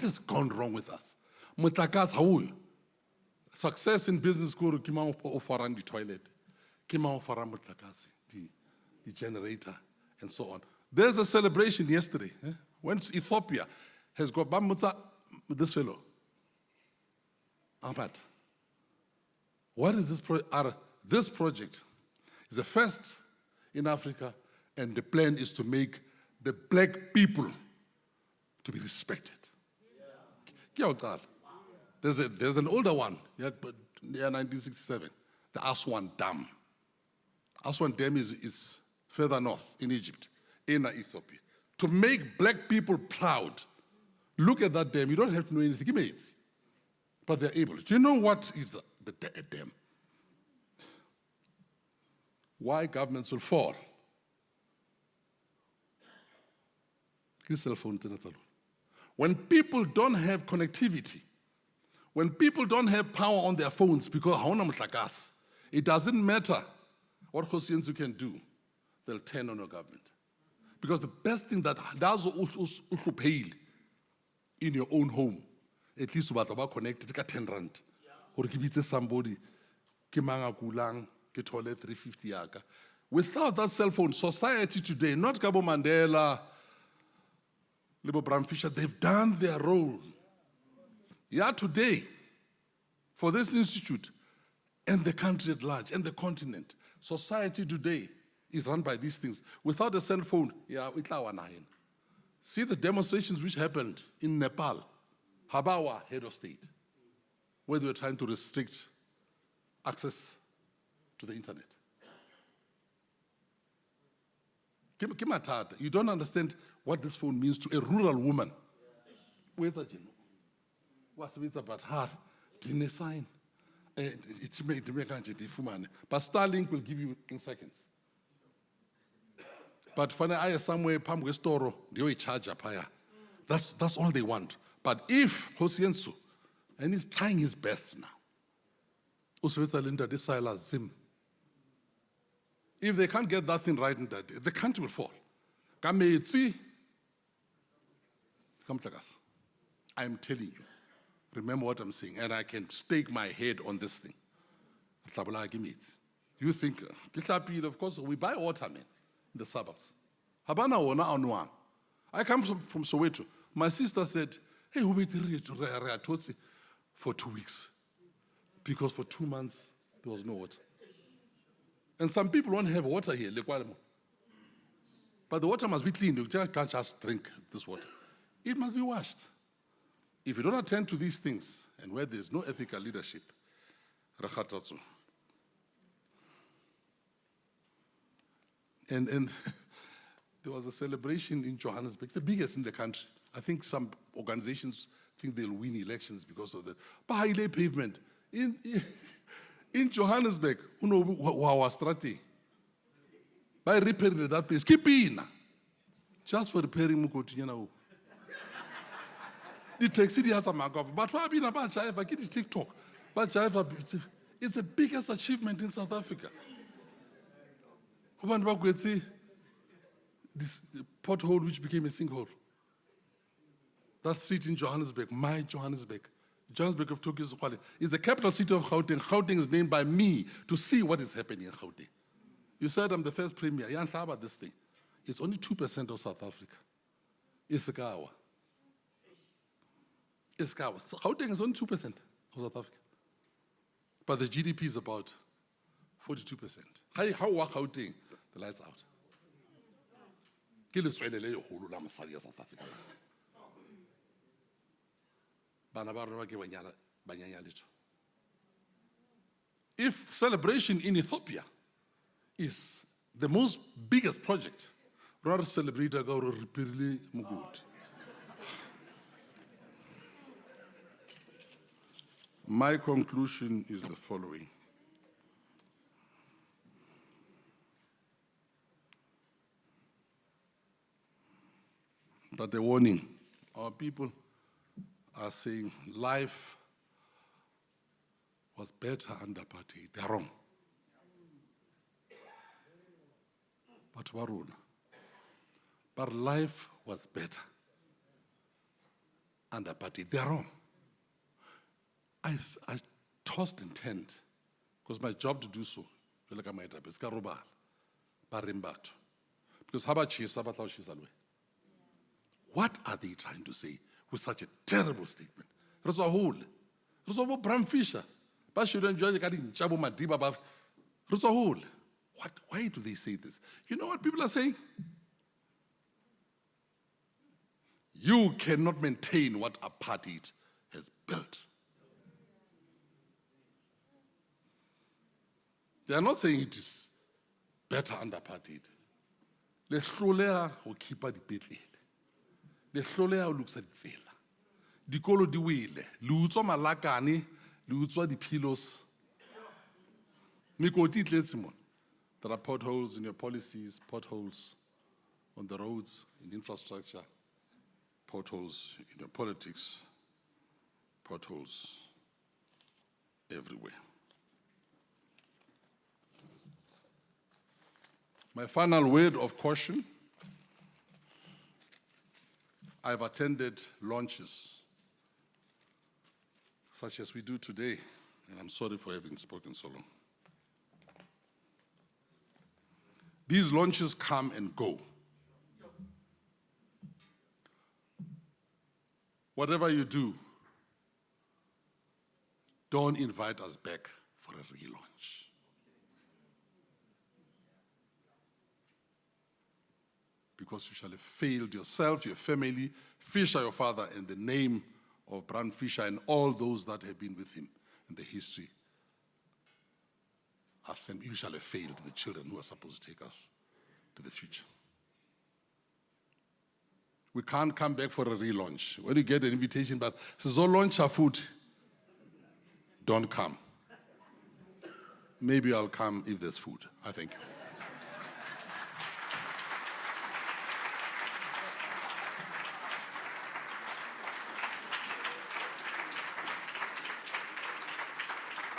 Speaker 5: has gone wrong with us? Success in business guru kima ofaran the toilet, kima ofaran mutlakasi, the generator, and so on. There's a celebration yesterday when Ethiopia has got this fellow, Ahmad. What is this project? This project is the first in Africa, and the plan is to make the black people to be respected. Yeah. There's an older one, near 1967, the Aswan Dam. Aswan Dam is further north in Egypt, in Ethiopia. To make black people proud, look at that dam. You don't have to know anything, but they're able. Do you know what is a dam? Why governments will fall? Cell phone. When people don't have connectivity, when people don't have power on their phones because it doesn't matter what Hosiensu can do, they'll turn on your government. Because the best thing that does in your own home, at least about connected, 10 rand. Or give somebody, kulang, toilet 350 yaka. Without that cell phone, society today, not Cabo Mandela, Libo Bram Fisher, they've done their role. Yeah, today, for this institute and the country at large and the continent, society today is run by these things. Without a cell phone, see the demonstrations which happened in Nepal, Habawa, head of state, where they were trying to restrict access to the internet. You don't understand what this phone means to a rural woman. Where's that? What's it about her? Didn't sign. But Starlink will give you in seconds. But for I somewhere pam store they charge up higher. That's all they want. But if Hosiensu, and he's trying his best now, if they can't get that thing right in that day, the country will fall. I'm telling you. Remember what I'm saying, and I can stake my head on this thing. You think, of course, we buy water, man, in the suburbs. I come from Soweto. My sister said, hey, we waited for 2 weeks. Because for 2 months, there was no water. And some people won't have water here, but the water must be clean. You can't just drink this water. It must be washed. If you don't attend to these things, and where there's no ethical leadership, and there was a celebration in Johannesburg, the biggest in the country. I think some organizations think they'll win elections because of that. But highway pavement in Johannesburg, who know our strategy? By repairing that place, keep in. just for repairing Mukoti, you know. The taxi has a mark of, but what been about Jaiva, get the TikTok. But Jaiva, it's the biggest achievement in South Africa. Who went see this pothole which became a sinkhole? That street in Johannesburg, my Johannesburg. Johannesburg of Tokyo is the capital city of Gauteng. Gauteng is named by me to see what is happening in Gauteng. You said I'm the first premier. You answer about this thing. It's only 2% of South Africa. It's the Kawa. It's Kawa. So Gauteng is only 2% of South Africa. But the GDP is about 42%. How work Gauteng? The lights out. South Africa. If celebration in Ethiopia is the most biggest project, rather celebrate a repeatedly Mugud. My conclusion is the following. But the warning, our people are saying life was better under apartheid. They're wrong. But Warun, but life was better under apartheid. They're wrong. I tossed and turned, because my job to do so, because what are they trying to say with such a terrible statement? There's a whole. There's a Bram Fisher. But should enjoy the getting Chabo Madiba above. There's a whole. Why do they say this? You know what people are saying? You cannot maintain what apartheid has built. They are not saying it is better under apartheid. Le hloleha ho keepa dipetlele. Le hloleha ho lokisa ditsela. Dikolo di wele, le utswa malakane, le utswa di-pillows. Mikoti tletse mona. There are potholes in your policies, potholes on the roads, in infrastructure, potholes in your politics, potholes everywhere. My final word of caution, I've attended launches such as we do today, and I'm sorry for having spoken so long. These launches come and go. Whatever you do, don't invite us back for a relaunch. Because you shall have failed yourself, your family, Fisher, your father, in the name of Brand Fisher and all those that have been with him in the history. You shall have failed the children who are supposed to take us to the future. We can't come back for a relaunch. When you get an invitation, but so launch our food, don't come. Maybe I'll come if there's food. I thank you.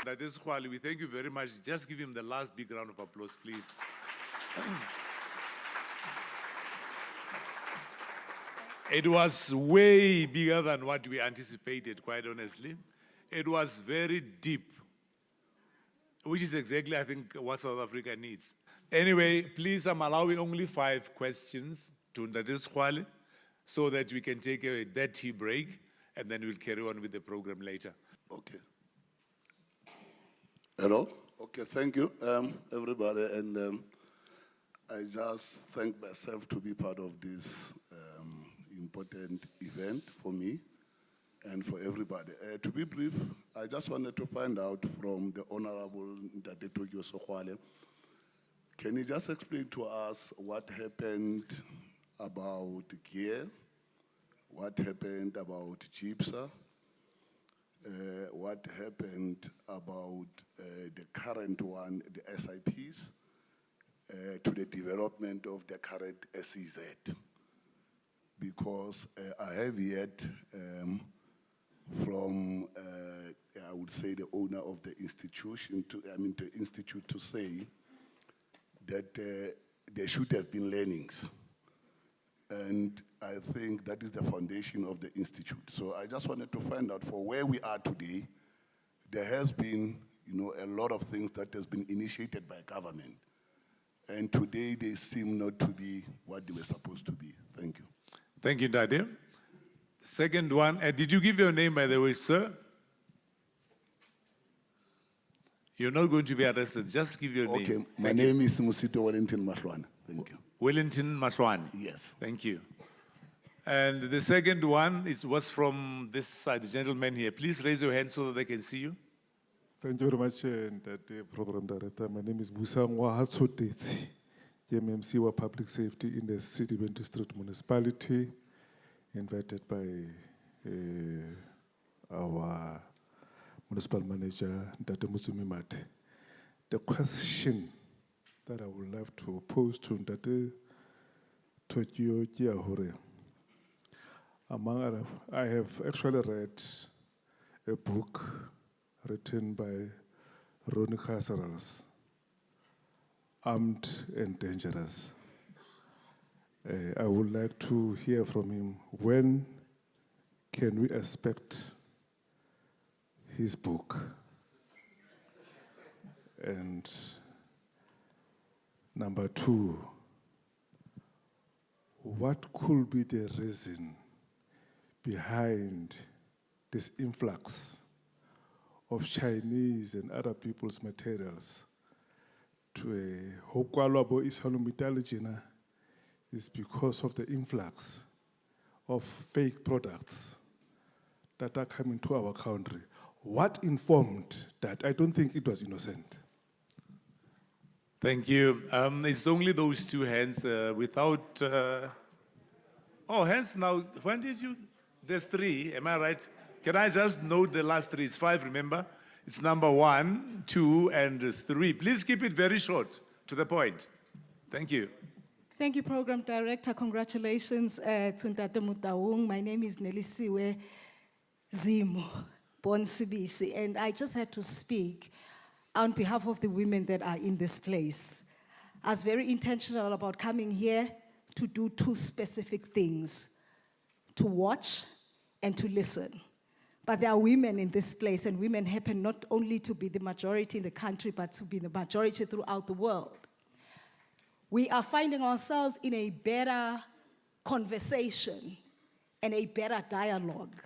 Speaker 1: That is Khwali. We thank you very much. Just give him the last big round of applause, please. It was way bigger than what we anticipated, quite honestly. It was very deep, which is exactly, I think, what South Africa needs. Anyway, please, I'm allowing only 5 questions to Ndadis Khwali so that we can take a tea break, and then we'll carry on with the program later.
Speaker 6: Okay. Hello? Okay, thank you, everybody. And I just thank myself to be part of this important event for me and for everybody. To be brief, I just wanted to find out from the Honorable Ndate Tokyo Sokhwale, can you just explain to us what happened about gear, what happened about GIPSA, what happened about the current one, the SIPs, to the development of the current SEZ. because I have yet from, I would say, the owner of the institution, the institute to say that there should have been learnings. And I think that is the foundation of the institute. So I just wanted to find out, for where we are today, there has been, a lot of things that has been initiated by government. And today they seem not to be what they were supposed to be. Thank you.
Speaker 1: Thank you, Nadia. Second one, did you give your name, by the way, sir? You're not going to be arrested. Just give your name.
Speaker 6: Okay, my name is Musito Wellington Mahlwana. Thank you.
Speaker 1: Wellington Mahlwana.
Speaker 6: Yes.
Speaker 1: Thank you. And the second one was from this side, the gentleman here. Please raise your hand so that they can see you.
Speaker 7: Thank you very much, Program Director. My name is Busangwa Hatsoteti, the MMC wa Public Safety in the City District Municipality, invited by our Municipal Manager, Ndate Musumi Mate. The question that I would love to pose to Ndate Tokyo Kiahore, among other, I have actually read a book written by Ronnie Casares, Armed and Dangerous. I would like to hear from him, when can we expect his book? And number two, what could be the reason behind this influx of Chinese and other people's materials to a Hokwalabo Isalumitalogina is because of the influx of fake products that are coming to our country. What informed that? I don't think it was innocent.
Speaker 1: Thank you. It's only those two hands without... hands now. When did you... There's three, am I right? Can I just note the last three? It's five, remember? It's number 1, 2, and 3. Please keep it very short, to the point. Thank you.
Speaker 8: Thank you, Program Director. Congratulations to Dan Motaung. My name is Nelisiwe Zimo, born Sibisi, and I just had to speak on behalf of the women that are in this place. I was very intentional about coming here to do 2 specific things: to watch and to listen. But there are women in this place, and women happen not only to be the majority in the country, but to be the majority throughout the world. We are finding ourselves in a better conversation and a better dialogue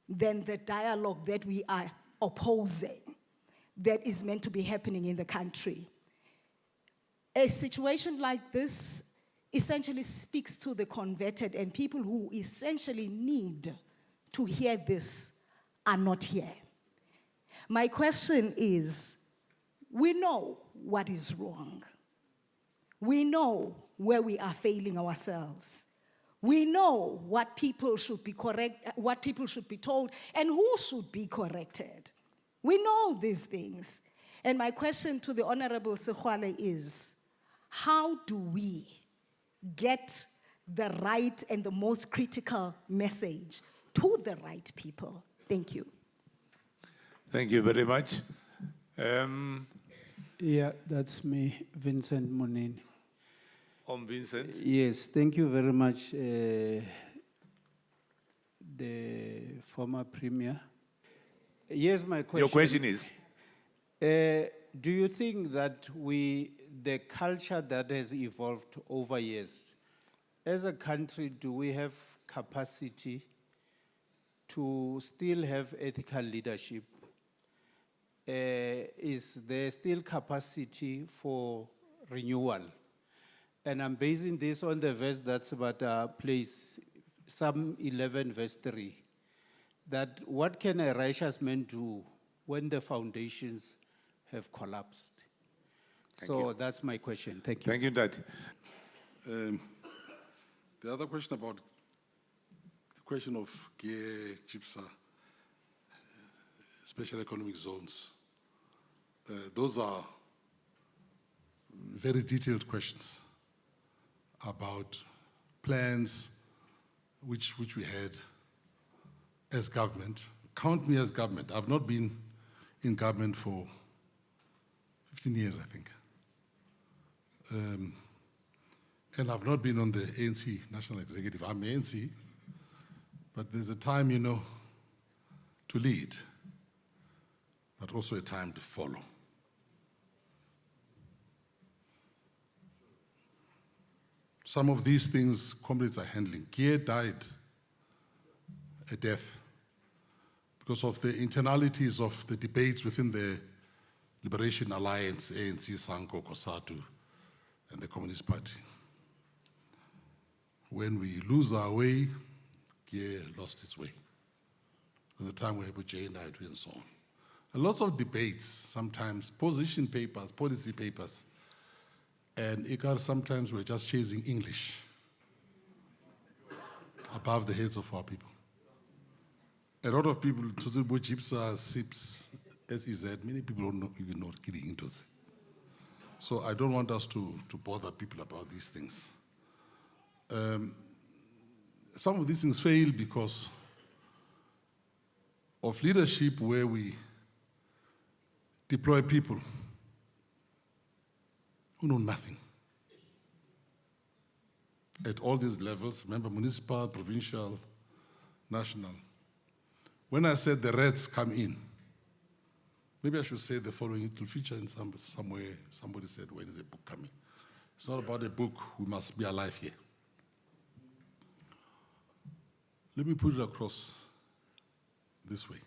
Speaker 8: than the dialogue that we are opposing that is meant to be happening in the country. A situation like this essentially speaks to the converted, and people who essentially need to hear this are not here. My question is, we know what is wrong. We know where we are failing ourselves. We know what people should be what people should be told, and who should be corrected. We know these things. And my question to the Honorable Sekhwale is, how do we get the right and the most critical message to the right people? Thank you.
Speaker 1: Thank you very much.
Speaker 9: Yeah, that's me, Vincent Moneni.
Speaker 1: Vincent.
Speaker 9: Yes, thank you very much, the former Premier. Yes, my question.
Speaker 1: Your question is?
Speaker 9: Do you think that the culture that has evolved over years, as a country, do we have capacity to still have ethical leadership? Is there still capacity for renewal? And I'm basing this on the verse that's about place, Psalm 11, verse 3. That what can a righteous man do when the foundations have collapsed? That's my question. Thank you.
Speaker 1: Thank you, Dad.
Speaker 5: The other question about the question of GEA, GIPSA, special economic zones, those are very detailed questions about plans, which we had as government. Count me as government. I've not been in government for 15 years, I think. And I've not been on the ANC National Executive. I'm ANC, but there's a time, to lead, but also a time to follow. Some of these things comrades are handling. Gear died a death because of the internalities of the debates within the Liberation Alliance, ANC, Sanko, COSATU, and the Communist Party. When we lose our way, Gear lost its way. At the time we had Jane died and so on. And lots of debates, sometimes position papers, policy papers, and sometimes we're just chasing English above the heads of our people. A lot of people, Tuzubo, Gypsa, SIPS, SEZ, many people don't even know what getting into it. So I don't want us to bother people about these things. Some of these things fail because of leadership where we deploy people who know nothing. At all these levels, remember, municipal, provincial, national. When I said the reds come in, maybe I should say the following. It will feature in somewhere. Somebody said, when is the book coming? It's not about a book. We must be alive here. Let me put it across this way.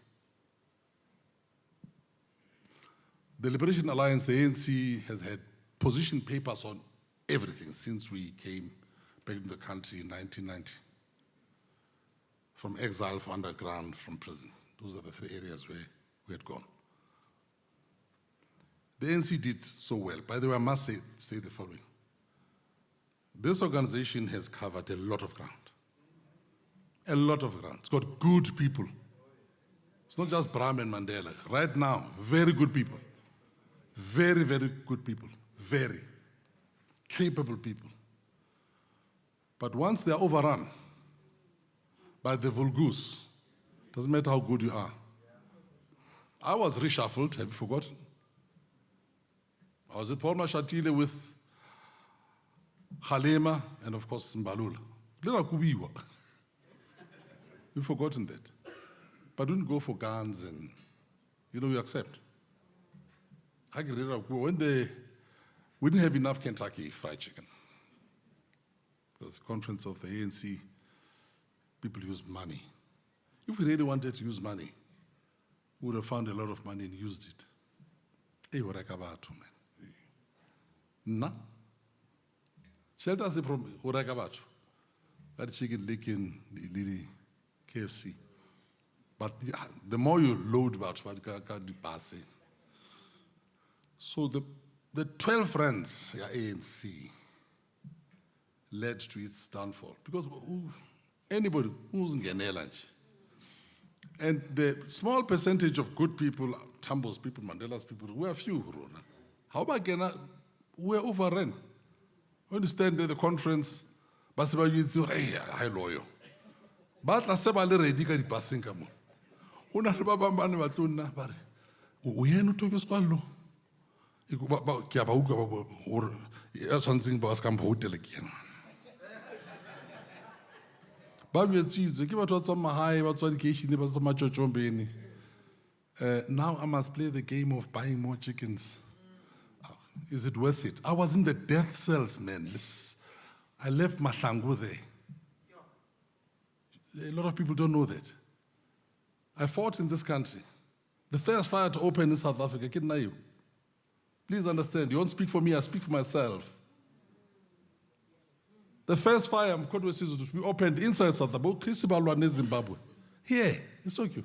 Speaker 5: The Liberation Alliance, the ANC, has had position papers on everything since we came back to the country in 1990. From exile, from underground, from prison. Those are the three areas where we had gone. The ANC did so well. By the way, I must say the following. This organization has covered a lot of ground. A lot of ground. It's got good people. It's not just Bram and Mandela. Right now, very good people. Very, very good people. Very capable people. But once they're overrun by the vulgus, doesn't matter how good you are. I was reshuffled, have you forgotten? I was at Paul Mashatile with Khalema and of course Mbalula. You've forgotten that. But don't go for guns and, you accept. When we didn't have enough Kentucky Fried Chicken. It was the conference of the ANC. People used money. If we really wanted to use money, we would have found a lot of money and used it. Hey, what I about man? No. Shelter se from what I about. That chicken licking the KFC. But the more you load about what you pass. So the 12 friends, ANC, led to its downfall. Because anybody who's in Ghana lunch. And the small percentage of good people, Tambo's people, Mandela's people, were few, Rona. How about Ghana? We're overrun. When you stand at the conference, Basiba, you say, hey, hi, lawyer. But I said, I'm ready to get passing. Una baba mbane batuna bare. Uyena uthoke skwalo. Ikuba ke ba utlwa ba hore ya tshwantseng ba ska mphotele ke yena. Ba betsitse ke batho ba tswa mahae ba tswa dikeishene ba tswa matshotshombeni. Now I must play the game of buying more chickens. Is it worth it? I was in the death cells, man. I left Mahlangu there. A lot of people don't know that. I fought in this country. The first fire to open in South Africa, you. Please understand, you don't speak for me, I speak for myself. The first fire we opened inside South Africa, Zimbabwe. Here, in Tokyo.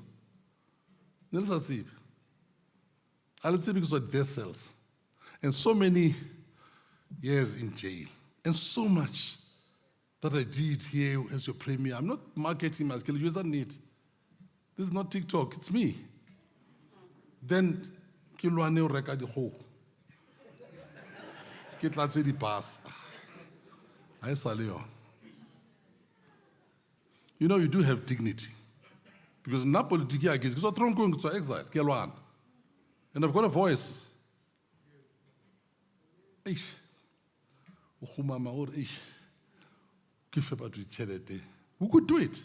Speaker 5: I'll say because of death cells. And so many years in jail. And so much that I did here as your premier. I'm not marketing my skill, you don't need. This is not TikTok, it's me. Then, Kilwane reka di ho. Ke tlatse di pass. Ha e sale yo. You know, you do have dignity. Because in that politics, I guess, because I'm going to exile, Kelwan. And I've got a voice. Eish. Mama or eish. Give about charity. Who could do it?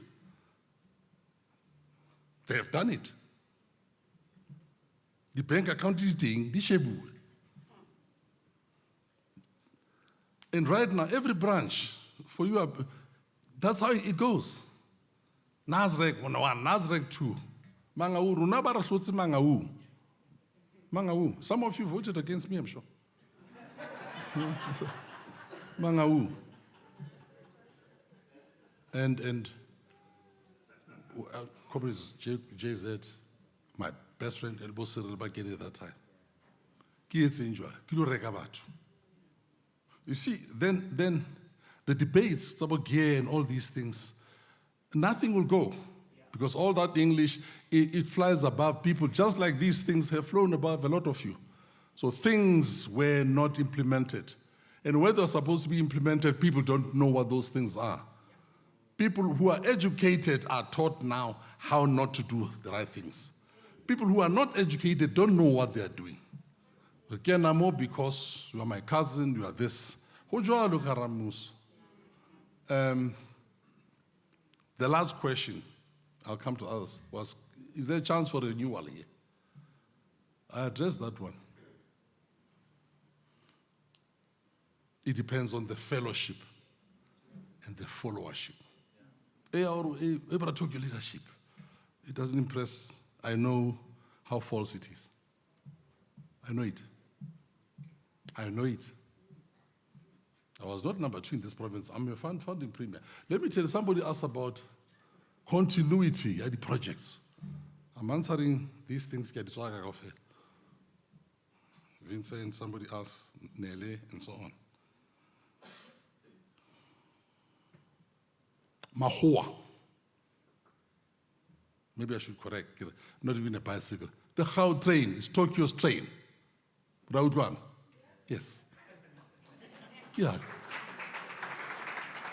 Speaker 5: They have done it. The bank account is thing, the shebu. And right now, every branch for you, that's how it goes. Nazrek 101, Nazrek 2. Mangau, Runabara Shotsi Mangau. Mangau. Some of you voted against me, I'm sure. Mangau. And comrades JZ, my best friend, El Bosser Bageni at that time. You see, then the debates, it's about gear and all these things, nothing will go. Because all that English, it flies above people, just like these things have flown above a lot of you. So things were not implemented. And where they're supposed to be implemented, people don't know what those things are. People who are educated are taught now how not to do the right things. People who are not educated don't know what they're doing. Again, I'm more because you are my cousin, you are this. The last question, I'll come to others, was, is there a chance for renewal here? I addressed that one. It depends on the fellowship and the followership. Took your leadership. It doesn't impress. I know how false it is. I know it. I know it. I was not number 2 in this province. I'm a founding premier. Let me tell you, somebody asked about continuity at the projects. I'm answering these things. Vincent, somebody asked Nele, and so on. Mahua. Maybe I should correct, not even a bicycle. The How train is Tokyo's train. Route 1. Yes. Yeah.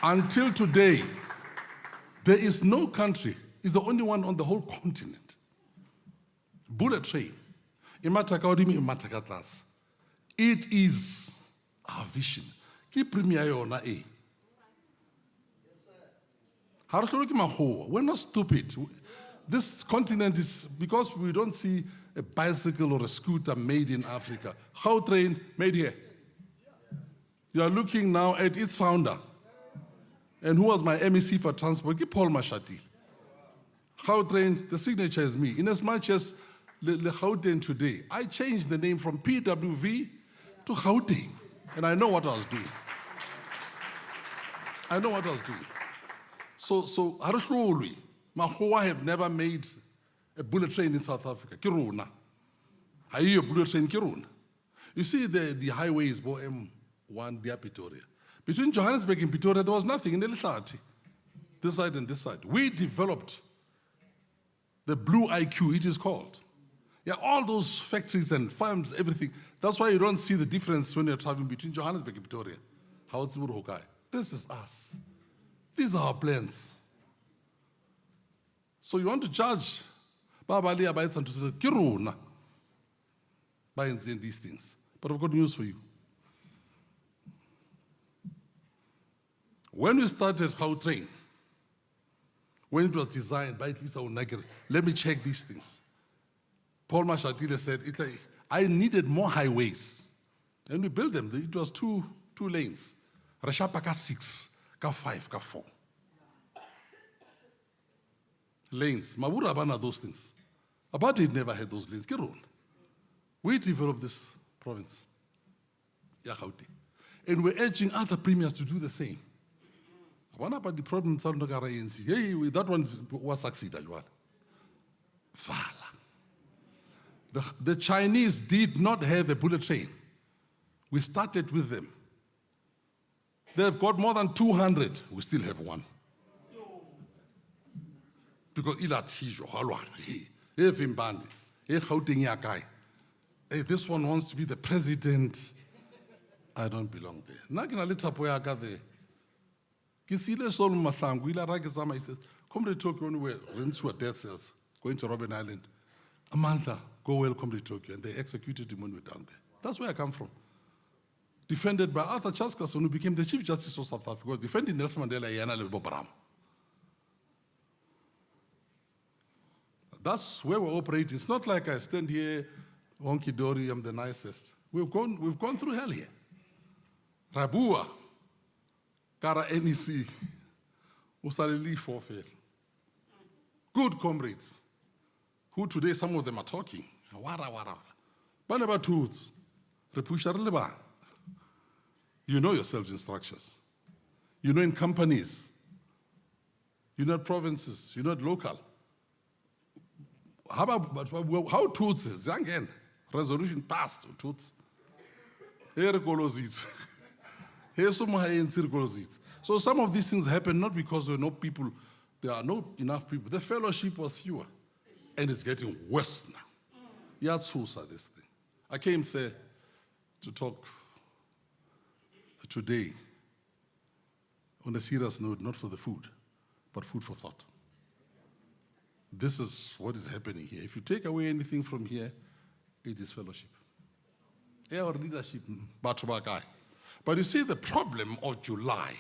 Speaker 5: Until today, there is no country, it's the only one on the whole continent. Bullet train. It is our vision. Keep premier on A. We're not stupid. This continent is, because we don't see a bicycle or a scooter made in Africa. How train made here? You are looking now at its founder. And who was my MEC for transport? Paul Mashati. How train, the signature is me. In as much as the Gauteng today, I changed the name from PWV to Gauteng. And I know what I was doing. I know what I was doing. So Arasholi, Mahua have never made a bullet train in South Africa. Kiruna. I hear a bullet train in Kiruna. You see the highways, M1, Dia Pretoria. Between Johannesburg and Pretoria, there was nothing in Elisati. This side and this side. We developed the Blue IQ, it is called. Yeah, all those factories and farms, everything. That's why you don't see the difference when you're traveling between Johannesburg and Pretoria. This is us. These are our plans. So you want to judge Babali Abayts and to say, Kiruna, by saying these things. But I've got news for you. When we started How Train, when it was designed by Lisa Unagir, let me check these things. Paul Mashatile said, I needed more highways. And we built them. It was two lanes. Rashapaka 6. Ka 5, ka 4. Lanes. Mabura Abana, those things. Apartheid never had those lanes. We developed this province. And we're urging other premiers to do the same. One about the problem, hey, that one was succeeded. The Chinese did not have a bullet train. We started with them. They've got more than 200. We still have one. Because hey, this one wants to be the president. I don't belong there. He said, Comrade Tokyo, when we went to death cells, going to Robben Island, Amantha, go well, Comrade Tokyo, and they executed him when we were down there. That's where I come from. Defended by Arthur Chaskason, who became the Chief Justice of South Africa, was defending Nelson Mandela Yana Lebobaram. That's where we operate. It's not like I stand here, wonky dory, I'm the nicest. We've gone through hell here. Rabua, Kara NEC, Usalili Forfair. Good comrades, who today some of them are talking. Wara, wara. Banaba tools, Repusha Leba. You know yourselves in structures. You know in companies. You know provinces. You know local. How tools is again? Resolution passed tools. Here golozits. Here some golozits. So some of these things happen not because there are no people, there are not enough people. The fellowship was fewer. And it's getting worse now. Yatsusa this thing. I came say to talk today on a serious note, not for the food, but food for thought. This is what is happening here. If you take away anything from here, it is fellowship. Our leadership, but you see the problem of July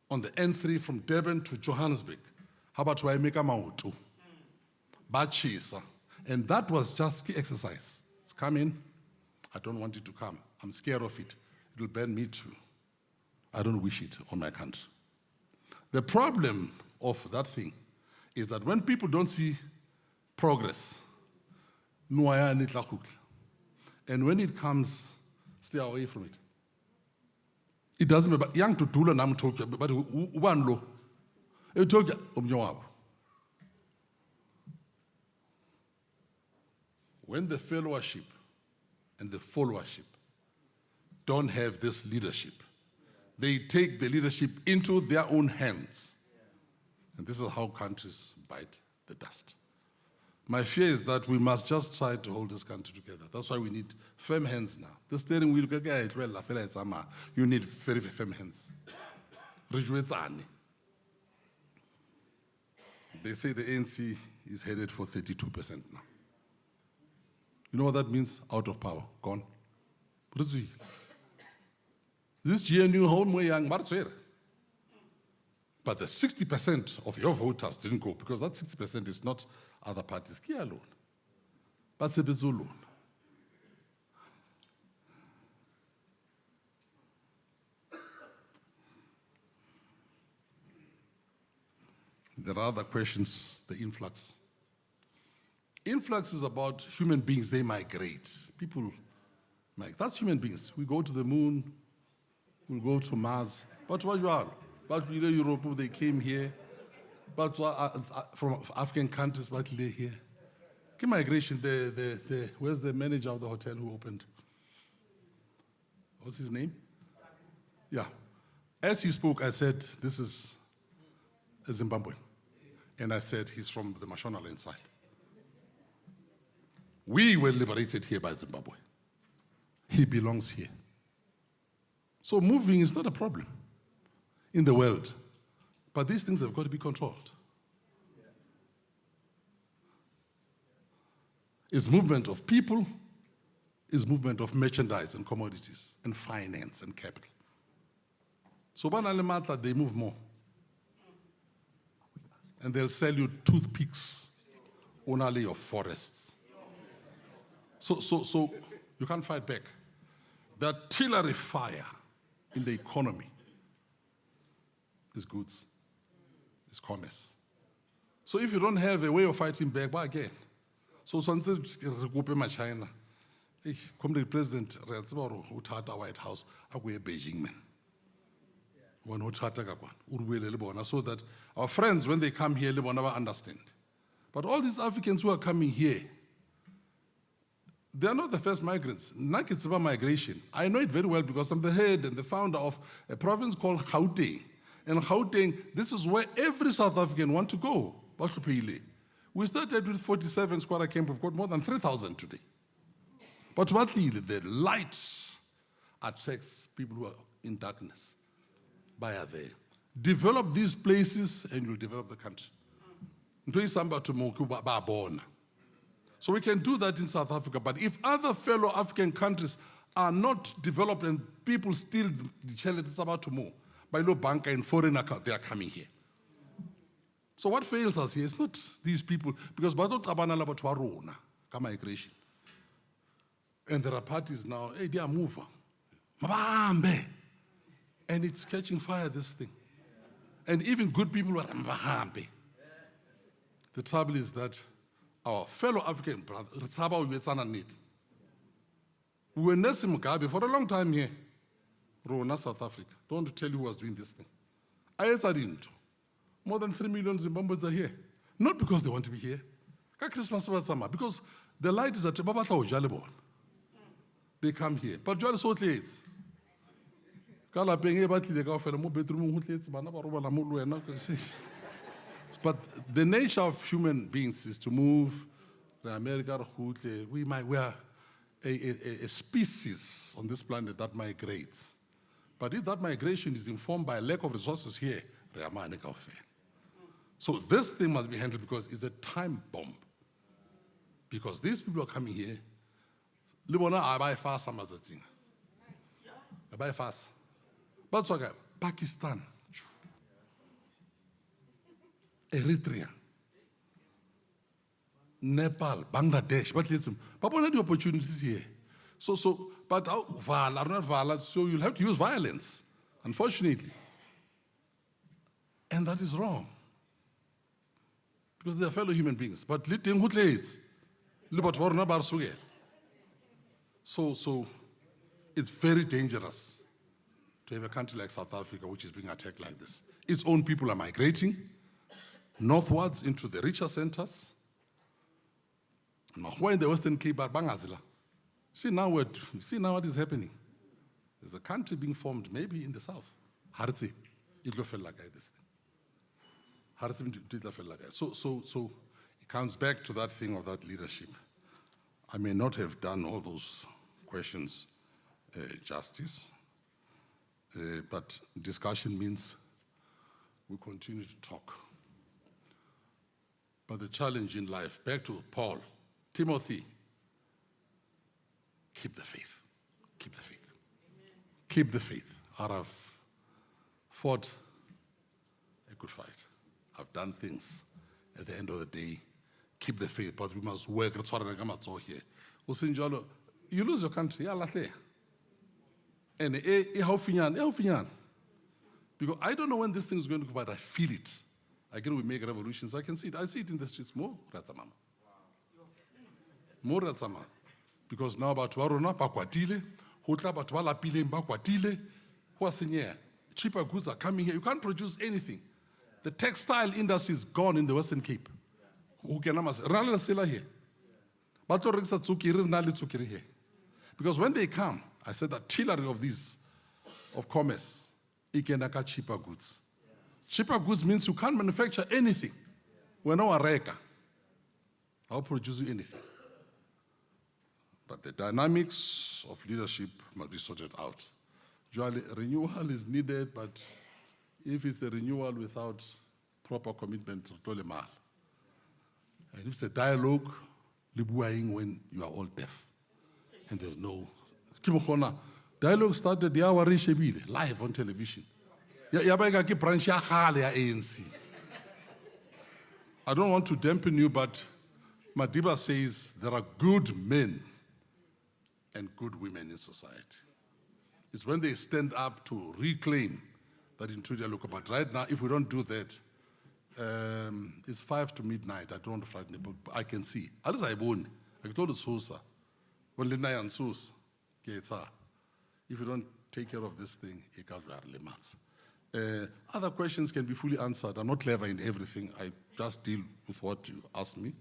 Speaker 5: on the N3 from Durban to Johannesburg. How about Waimeka Mautu? Bachisa. And that was just key exercise. It's coming. I don't want it to come. I'm scared of it. It will burn me too. I don't wish it on my country. The problem of that thing is that when people don't see progress, and when it comes, stay away from it. It doesn't matter. Young to Tula Nam Tokyo, but one low. It took when the fellowship and the followership don't have this leadership, they take the leadership into their own hands. And this is how countries bite the dust. My fear is that we must just try to hold this country together. That's why we need firm hands now. The steering wheel, you need very, very firm hands. They say the ANC is headed for 32% now. You know what that means? Out of power, gone. This GNU home way young Martswere. But the 60% of your voters didn't go because that 60% is not other parties. Kia alone. But the Bezulu. There are other questions, the influx. Influx is about human beings, they migrate. People migrate. That's human beings. We go to the moon, we'll go to Mars. But what you are? But you know, Europe, they came here. But from African countries, but they're here. Migration, where's the manager of the hotel who opened? What's his name? Yeah. As he spoke, I said, this is a Zimbabwean. And I said, he's from the Mashonaland side. We were liberated here by Zimbabwe. He belongs here. So moving is not a problem in the world. But these things have got to be controlled. It's movement of people, it's movement of merchandise and commodities and finance and capital. So Banalemata, they move more. And they'll sell you toothpicks on only your forests. So you can't fight back. The artillery fire in the economy is goods, is commerce. So if you don't have a way of fighting back, why again? So something China. Comrade President who taught our White House, we're Beijing man. So that our friends, when they come here, they will never understand. But all these Africans who are coming here, they are not the first migrants. It's about migration. I know it very well because I'm the head and the founder of a province called Gauteng. And Gauteng, this is where every South African wants to go. We started with 47 squatter camp. We've got more than 3,000 today. But what the light attracts people who are in darkness. By there. Develop these places and you'll develop the country. So we can do that in South Africa, but if other fellow African countries are not developed and people still the challenge is about to move, by no banker and foreign account, they are coming here. So what fails us here is not these people, because migration. And there are parties now, hey, they are moving. And it's catching fire, this thing. And even good people are mbahambe. The trouble is that our fellow African brothers, we were Nelson Mugabe for a long time here. Rona, South Africa. Don't want to tell you who was doing this thing. More than 3 million Zimbabweans are here. Not because they want to be here. Because the light is at they come here. But you are so late. But the nature of human beings is to move. We are a species on this planet that migrates. But if that migration is informed by a lack of resources here, so this thing must be handled because it's a time bomb. Because these people are coming here. I buy fast, I buy fast. But so Pakistan, Eritrea, Nepal, Bangladesh, but listen, but what are the opportunities here? But not violence, so you'll have to use violence, unfortunately. And that is wrong. Because they are fellow human beings. But so it's very dangerous to have a country like South Africa which is being attacked like this. Its own people are migrating northwards into the richer centers. In the Western Cape are Bangazila. See now what is happening. There's a country being formed maybe in the south. Hartsi, it felt like this thing. So it comes back to that thing of that leadership. I may not have done all those questions justice, but discussion means we continue to talk. But the challenge in life, back to Paul, Timothy, keep the faith. Keep the faith. Amen. Keep the faith. I've fought a good fight. I've done things. At the end of the day, keep the faith, but we must work. Here. You lose your country. And because I don't know when this thing is going to go, but I feel it. I get we make revolutions. I can see it. I see it in the streets more. More ratsama. Because now about Warona, Pakwatile, Hotla Batwala Pile, Pakwatile, Huasinia. Cheaper goods are coming here. You can't produce anything. The textile industry is gone in the Western Cape. Who can Rala Sela here? Because when they come, I said that artillery of these, of commerce, it can get cheaper goods. Cheaper goods means you can't manufacture anything. We're now a reka. I'll produce you anything. But the dynamics of leadership must be sorted out. Usually, renewal is needed, but if it's the renewal without proper commitment, and if it's a dialogue, when you are all deaf, and there's no... Dialogue started live on television. I don't want to dampen you, but Madiba says there are good men and good women in society. It's when they stand up to reclaim that intruder look. But right now, if we don't do that, it's 5 to midnight. I don't want to frighten people. I can see. At least I won. I told the Susa. When Lina and Sus, if you don't take care of this thing, it can't be limits. Other questions can be fully answered. I'm not clever in everything. I just deal with what you ask me.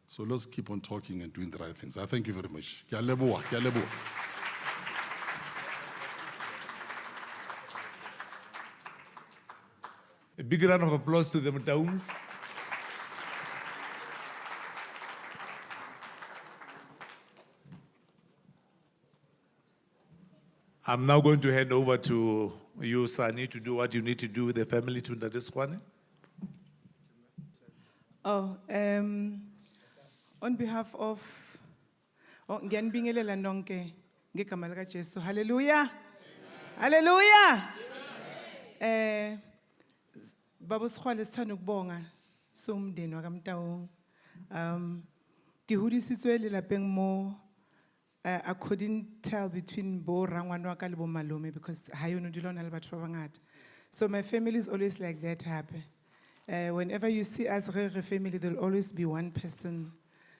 Speaker 5: So let's keep on talking and doing the right things. I thank you very much.
Speaker 1: A big round of applause to the Motaungs. I'm now going to hand over to You, sir, need to do what you need to do with the family to Ntate Skhwane.
Speaker 10: Oh, on behalf of ngiyanibingelela nonke ngegama lika Jesu. Hallelujah. Hallelujah. Baba Skhwane sithanda ukubonga somndeni wakaMtaung. Ngihudisitswe lelapeng mo I couldn't tell between bo rangwana wa ka le bo malome because ha yo no dilona le batho ba bangata. So my family is always like that happy. Whenever you see us, re family, there'll always be one person.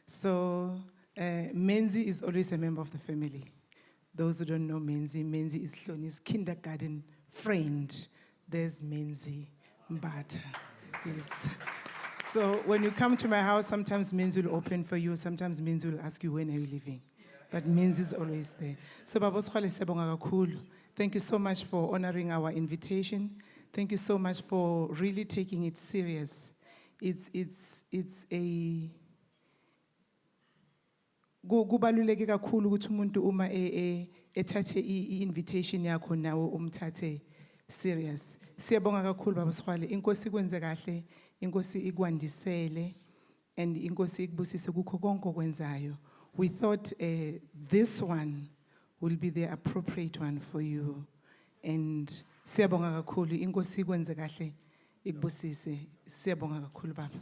Speaker 10: So Menzi is always a member of the family. Those who don't know Menzi is Hloni's kindergarten friend. There's Menzi Mbata. Yes. So when you come to my house, sometimes Menzi will open for you, sometimes Menzi will ask you, when are you leaving? But Menzi is always there. So Baba Skhwane siyabonga kakhulu. Thank you so much for honoring our invitation. Thank you so much for really taking it serious. It's a kubaluleke kakhulu ukuthi umuntu uma ethathe i-invitation yakho nawe umthathe serious. Siyabonga kakhulu Baba Skhwane. Inkosi ikwenze kahle, inkosi ikwandisele, and inkosi ikubusise kukho konke okwenzayo. We thought this one will be the appropriate one for you. And siyabonga kakhulu, inkosi ikwenze kahle, ikubusise. Siyabonga kakhulu Baba.